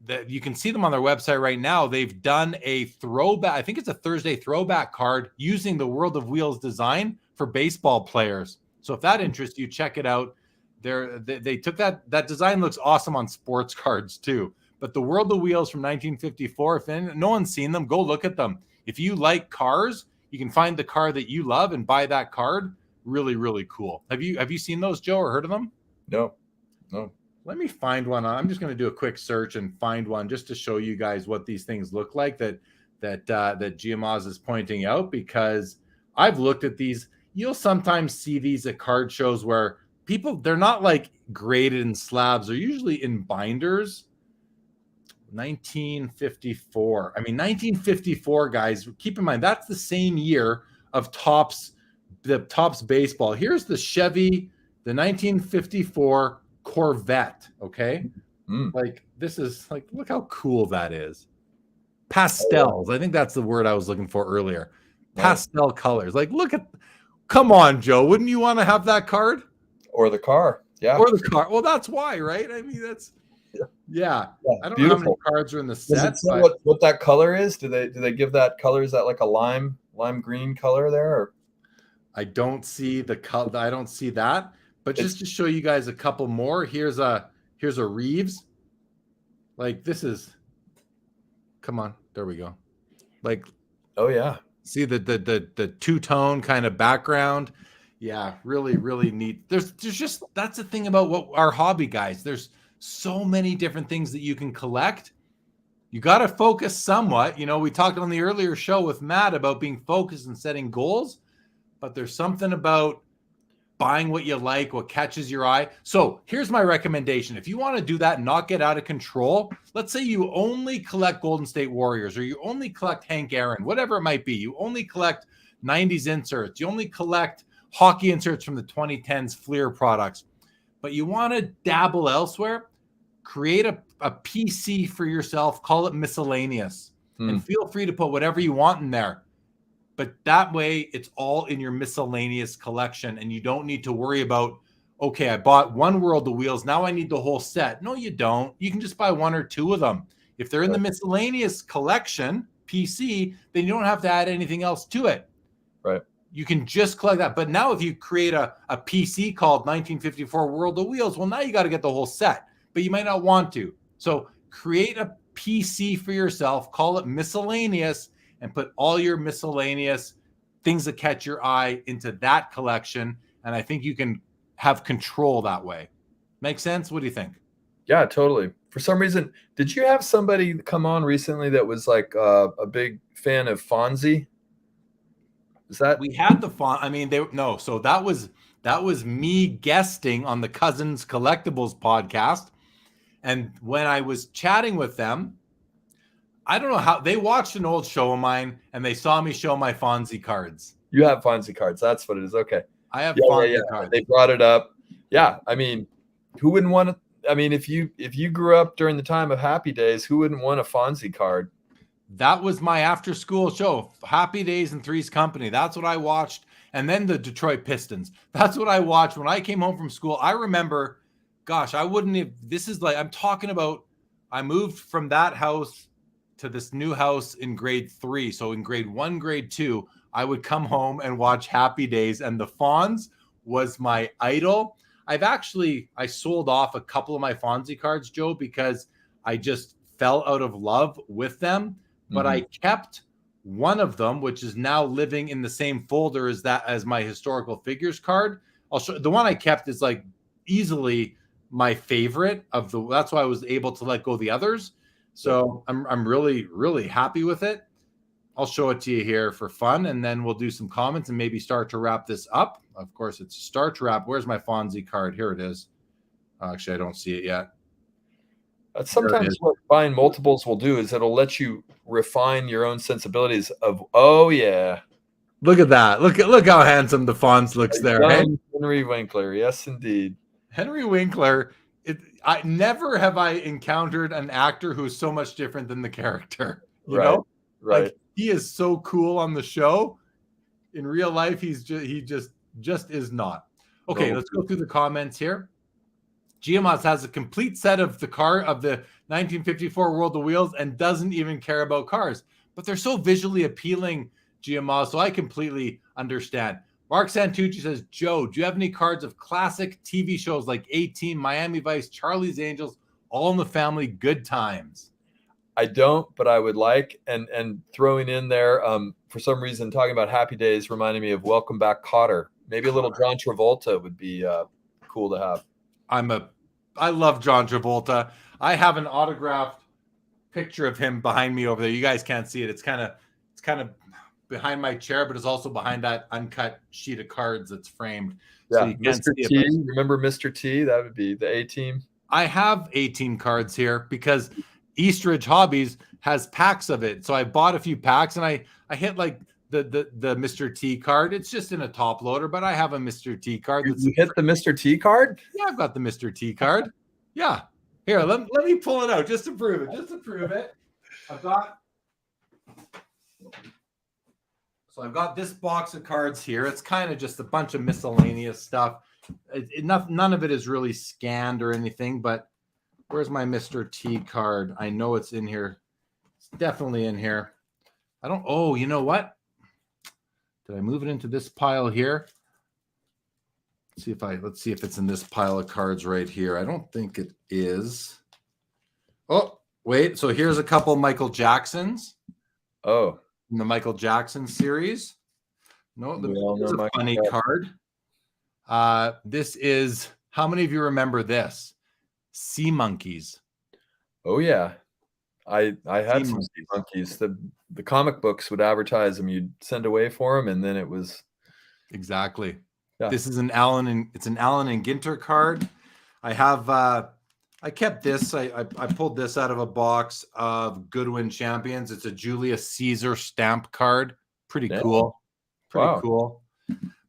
that you can see them on their website right now, they've done a throwback. I think it's a Thursday throwback card using the World of Wheels design for baseball players. So if that interests you, check it out. They took that design, looks awesome on sports cards too. But the World of Wheels from 1954, if no one's seen them, go look at them. If you like cars, you can find the car that you love and buy that card. Really, really cool. Have you seen those, Joe, or heard of them? No. Let me find one. I'm just going to do a quick search and find one just to show you guys what these things look like that Giamaz is pointing out, because I've looked at these. You'll sometimes see these at card shows where they're not like graded in slabs. They're usually in binders. 1954. I mean, 1954, guys, keep in mind, that's the same year of the Topps baseball. Here's the Chevy, the 1954 Corvette, okay? Like, this is like, look how cool that is. Pastels. I think that's the word I was looking for earlier. Pastel colors. Like, come on, Joe. Wouldn't you want to have that card? Or the car. Yeah. Or the car. Well, that's why, right? I mean, that's yeah. I don't know how many cards are in the set. Does it say what that color is? Do they give that color? Is that like a lime green color there? Or? I don't see the color. I don't see that. But just to show you guys a couple more, here's a Reeves. Like, this is. Come on, there we go. Like, oh yeah. See the two-tone kind of background. Yeah, really, really neat. There's just, that's the thing about what our hobby, guys. There's so many different things that you can collect. You got to focus somewhat. You know, we talked on the earlier show with Matt about being focused and setting goals, but there's something about buying what you like, what catches your eye. So here's my recommendation. If you want to do that and not get out of control, let's say you only collect Golden State Warriors, or you only collect Hank Aaron, whatever it might be. You only collect 90s inserts. You only collect hockey inserts from the 2010s Fleer products, but you want to dabble elsewhere. Create a PC for yourself, call it miscellaneous, and feel free to put whatever you want in there. But that way, it's all in your miscellaneous collection, and you don't need to worry about, okay, I bought one World of Wheels, now I need the whole set. No, you don't. You can just buy one or two of them. If they're in the miscellaneous collection, PC, then you don't have to add anything else to it. Right. You can just collect that. But now if you create a PC called 1954 World of Wheels, well, now you got to get the whole set, but you might not want to. So create a PC for yourself, call it miscellaneous, and put all your miscellaneous things that catch your eye into that collection. And I think you can have control that way. Make sense? What do you think? Yeah, totally. For some reason, did you have somebody come on recently that was like a big fan of Fonzie? Is that we had the font? I mean, no. So that was me guesting on the Cousins Collectibles podcast. And when I was chatting with them, I don't know how they watched an old show of mine and they saw me show my Fonzie cards. You have Fonzie cards. That's what it is. Okay. I have Fonzie cards. They brought it up. Yeah. I mean, who wouldn't want to? I mean, if you grew up during the time of Happy Days, who wouldn't want a Fonzie card? That was my after school show, Happy Days and Three's Company. That's what I watched. And then the Detroit Pistons. That's what I watched when I came home from school. I remember, gosh, I wouldn't have, this is like, I'm talking about, I moved from that house to this new house in grade 3. So in grade 1, grade 2, I would come home and watch Happy Days, and the Fonz was my idol. I sold off a couple of my Fonzie cards, Joe, because I just fell out of love with them. But I kept one of them, which is now living in the same folder as my historical figures card. I'll show the one I kept is like easily my favorite of the. That's why I was able to let go of the others. So I'm really, really happy with it. I'll show it to you here for fun, and then we'll do some comments and maybe start to wrap this up. Of course, it's start to wrap. Where's my Fonzie card? Here it is. Actually, I don't see it yet. Sometimes what buying multiples will do is it'll let you refine your own sensibilities of, oh yeah. Look at that. Look how handsome the Fonz looks there. Hey? Henry Winkler. Yes, indeed. Henry Winkler. I never have I encountered an actor who's so much different than the character. You know? Right. Like, he is so cool on the show. In real life, he just is not. Okay, let's go through the comments here. Giamas has a complete set of the 1954 World of Wheels and doesn't even care about cars. But they're so visually appealing, Giamas, so I completely understand. Mark Santucci says, Joe, do you have any cards of classic TV shows like A-Team, Miami Vice, Charlie's Angels, All in the Family, Good Times? I don't, but I would like. And throwing in there, for some reason, talking about Happy Days reminded me of Welcome Back, Kotter. Maybe a little John Travolta would be cool to have. I love John Travolta. I have an autographed picture of him behind me over there. You guys can't see it. It's kind of behind my chair, but it's also behind that uncut sheet of cards that's framed. Yeah, so you can't Mr. see T. it, Remember Mr. T? That would be the A-Team. I have A-Team cards here because Eastridge Hobbies has packs of it. So I bought a few packs and I hit like the Mr. T card. It's just in a top loader, but I have a Mr. T card. You hit the Mr. T card? Yeah, I've got the Mr. T card. Yeah. Here, let me pull it out just to prove it. Just to prove it. I've got this box of cards here. It's kind of just a bunch of miscellaneous stuff. None of it is really scanned or anything, but where's my Mr. T card? I know it's in here. It's definitely in here. Oh, you know what? Did I move it into this pile here? Let's see if it's in this pile of cards right here. I don't think it is. Oh, wait. So here's a couple Michael Jacksons. Oh. In the Michael Jackson series. No, this is a funny card. This is, how many of you remember this? Sea Monkeys. Oh yeah. I had some Sea Monkeys. The comic books would advertise them. You'd send away for them, and then it was exactly. Yeah. This is an Allen and Ginter card. I have I kept this. I pulled this out of a box of Goodwin Champions. It's a Julius Caesar stamp card. Pretty cool. Pretty cool.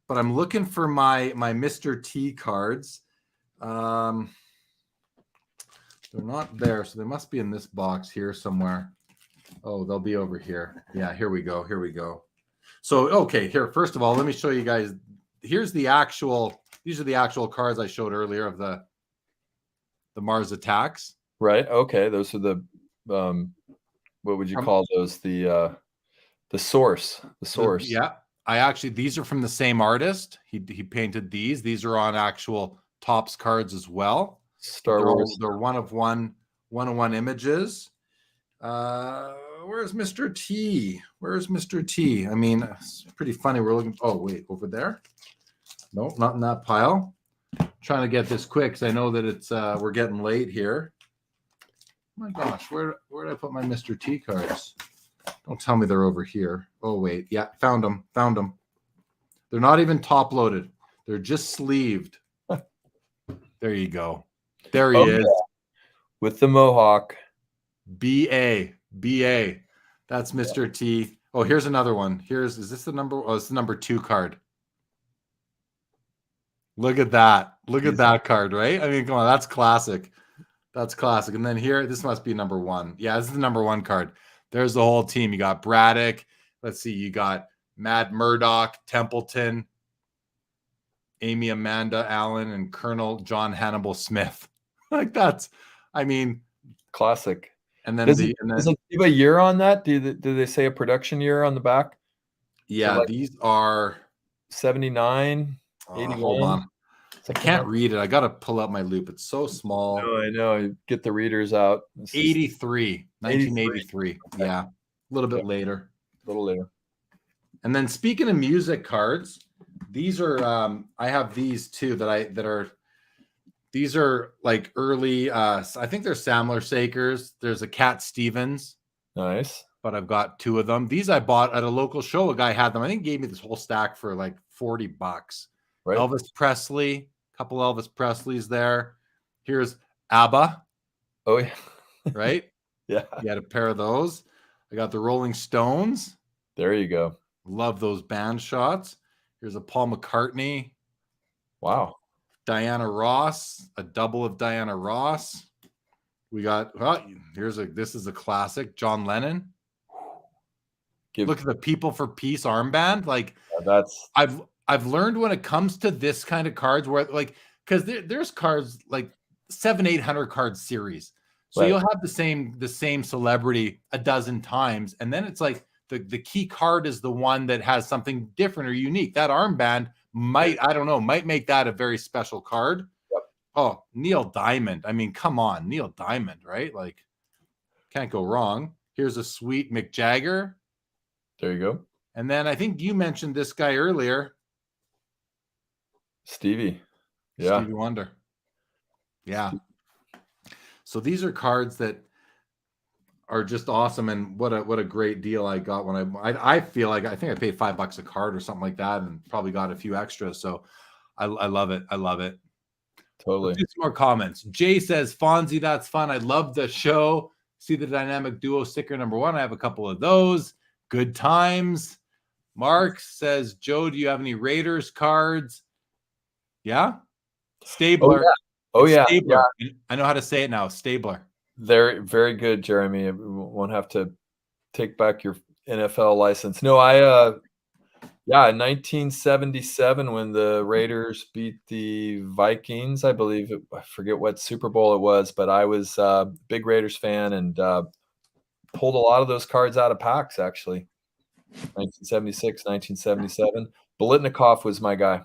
But I'm looking for my Mr. T cards. They're not there, so they must be in this box here somewhere. Oh, they'll be over here. Yeah, here we go. Here we go. So, okay, here. First of all, let me show you guys. These are the actual cards I showed earlier of the Mars Attacks. Right. Okay. Those are the what would you call those? The source. The source. Yeah. These are from the same artist. He painted these. These are on actual Topps cards as well. Star Wars. They're one of one images. Where's Mr. T? Where's Mr. T? I mean, it's pretty funny. We're looking. Oh, wait, over there? No, not in that pile. Trying to get this quick because I know that it's we're getting late here. Oh my gosh, where did I put my Mr. T cards? Don't tell me they're over here. Oh wait, yeah, found them. They're not even top loaded. They're just sleeved. There you go. There he is. Yeah. With the mohawk. BA. That's Mr. T. Oh, here's another one. Is this the number? Oh, it's the number 2 card. Look at that. Look at that card, right? I mean, come on, that's classic. That's classic. And then here, this must be number 1. Yeah, this is the number 1 card. There's the whole team. You got Braddock. Let's see. You got Matt Murdock, Templeton, Amy Amanda Allen, and Colonel John Hannibal Smith. Like that's, I mean, classic. And then does it give a year on that? Do they say a production year on the back? Yeah, so like these are 79, 81. Hold on. I can't read it. I got to pull out my loop. It's so small. No, I know. Get the readers out. 1983. Yeah. A little bit later. A little later. And then speaking of music cards, these are I have these too these are like early I think they're Samler Sakers. There's a Cat Stevens. Nice. But I've got 2 of them. These I bought at a local show. A guy had them. I think he gave me this whole stack for like $40. Right. Elvis Presley, a couple Elvis Presleys there. Here's ABBA. Oh yeah. Right? Yeah. You had a pair of those. I got the Rolling Stones. There you go. Love those band shots. Here's a Paul McCartney. Wow. Diana Ross, a double of Diana Ross. We got, this is a classic, John Lennon. Look at the People for Peace armband. Like that's I've learned when it comes to this kind of cards where like, because there's cards like 700-800 card series. So right. You'll have the same celebrity a dozen times. And then it's like the key card is the one that has something different or unique. That armband might make that a very special card. Yep. Oh, Neil Diamond. I mean, come on, Neil Diamond, right? Like, can't go wrong. Here's a sweet Mick Jagger. There you go. And then I think you mentioned this guy earlier. Stevie. Yeah. Stevie Wonder. Yeah. So these are cards that are just awesome, and what a great deal I got when I feel like I think I paid $5 a card or something like that, and probably got a few extras. So I love it. I love it. Totally. Let's do some more comments. Jay says, Fonzie, that's fun. I love the show. See the dynamic duo sticker number 1. I have a couple of those. Good times. Mark says, Joe, do you have any Raiders cards? Yeah. Stabler. Oh yeah. Stabler. Yeah. I know how to say it now. Stabler. Very, very good, Jeremy. You won't have to take back your NFL license. No, in 1977 when the Raiders beat the Vikings, I believe, I forget what Super Bowl it was, but I was a big Raiders fan and pulled a lot of those cards out of packs, actually. 1976, 1977. Bolitnikov was my guy,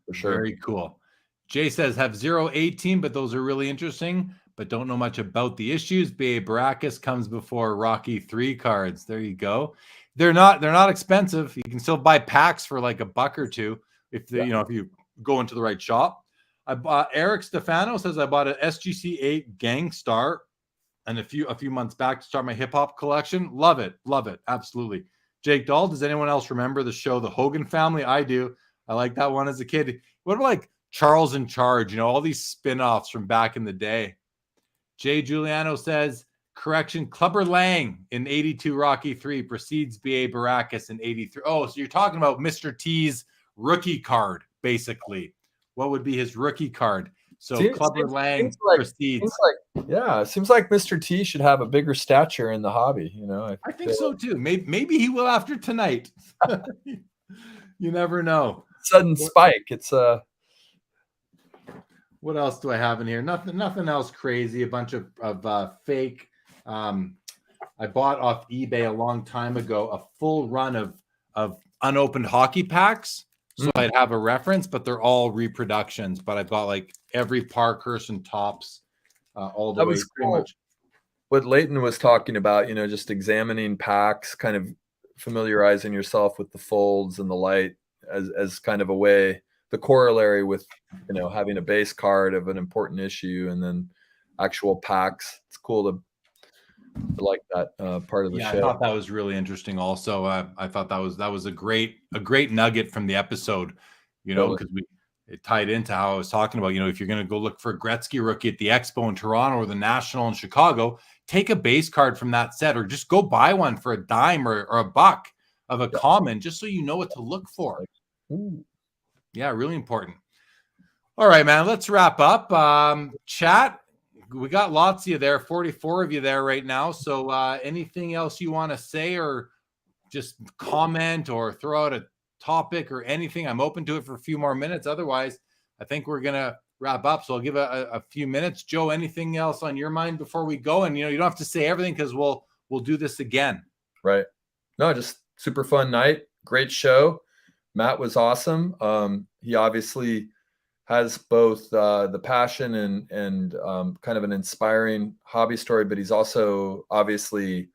for sure. Very cool. Jay says, have 0-18, but those are really interesting, but don't know much about the issues. B.A. Baracus comes before Rocky 3 cards. There you go. They're not expensive. You can still buy packs for like $1 or $2 if if you go into the right shop. I bought Eric Stefano says I bought an SGC 8 Gangstar and a few months back to start my hip hop collection. Love it, absolutely. Jake Dahl, does anyone else remember the show The Hogan Family? I do. I like that one as a kid. What about like Charles in Charge? All these spin-offs from back in the day. Jay Giuliano says, correction, Clubber Lang in 82 Rocky 3 precedes B.A. Baracus in 83. Oh, so you're talking about Mr. T's rookie card, basically. What would be his rookie card? So Clubber Lang precedes. It seems like Mr. T should have a bigger stature in the hobby. I think so too. Maybe he will after tonight. You never know. Sudden spike. It's What else do I have in here? Nothing else crazy. A bunch of fake. I bought off eBay a long time ago a full run of unopened hockey packs. So I'd have a reference, but they're all reproductions. But I bought like every Parkhurst and Topps all the way pretty much. What Leighton was talking about, just examining packs, kind of familiarizing yourself with the folds and the light as kind of a way, the corollary with, having a base card of an important issue and then actual packs. It's cool to like that part of the show. I thought that was really interesting. Also, I thought that was a great nugget from the episode. Because it tied into how I was talking about. If you're going to go look for a Gretzky rookie at the Expo in Toronto or the National in Chicago, take a base card from that set, or just go buy one for a dime or $1 of a common, just so you know what to look for. Ooh. Yeah, really important. All right, man. Let's wrap up. Chat. We got lots of you there, 44 of you there right now. So anything else you want to say or just comment or throw out a topic or anything, I'm open to it for a few more minutes. Otherwise, I think we're going to wrap up. So I'll give a few minutes. Joe, anything else on your mind before we go? And, you don't have to say everything because we'll do this again. Right. No, just super fun night. Great show. Matt was awesome. He obviously has both the passion and kind of an inspiring hobby story, but he's also obviously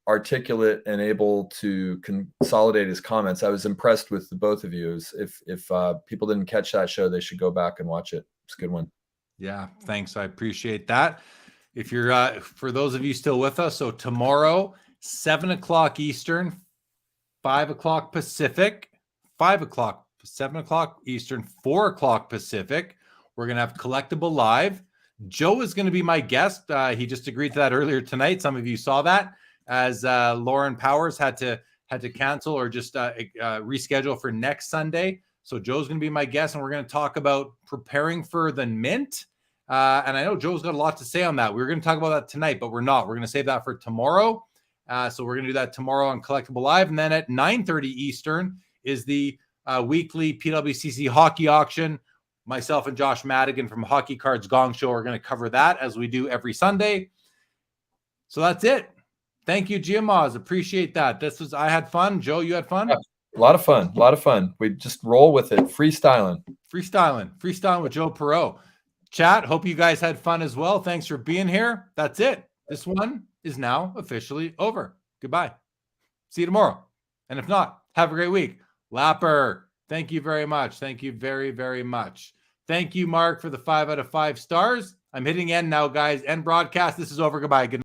articulate and able to consolidate his comments. I was impressed with the both of you. If people didn't catch that show, they should go back and watch it. It's a good one. Yeah, thanks. I appreciate that. If you're for those of you still with us, so tomorrow, 7:00 Eastern, 5:00 Pacific, 7:00 Eastern, 4:00 Pacific. We're going to have Collectable live. Joe is going to be my guest. He just agreed to that earlier tonight. Some of you saw that, as Lauren Powers had to cancel or just reschedule for next Sunday. So Joe's going to be my guest, and we're going to talk about preparing for the mint. And I know Joe's got a lot to say on that. We were going to talk about that tonight, but we're not. We're going to save that for tomorrow. So we're going to do that tomorrow on Collectable Live. And then at 9:30 Eastern is the weekly PWCC hockey auction. Myself and Josh Madigan from Hockey Cards Gong Show are going to cover that as we do every Sunday. So that's it. Thank you, Giamaz. Appreciate that. I had fun. Joe, you had fun? Yeah, a lot of fun. We just roll with it. Freestyling with Joe Poirot. Chat, hope you guys had fun as well. Thanks for being here. That's it. This one is now officially over. Goodbye. See you tomorrow. And if not, have a great week. Lapper, thank you very much. Thank you very, very much. Thank you, Mark, for the 5 out of 5 stars. I'm hitting end now, guys. End broadcast. This is over. Goodbye. Good night.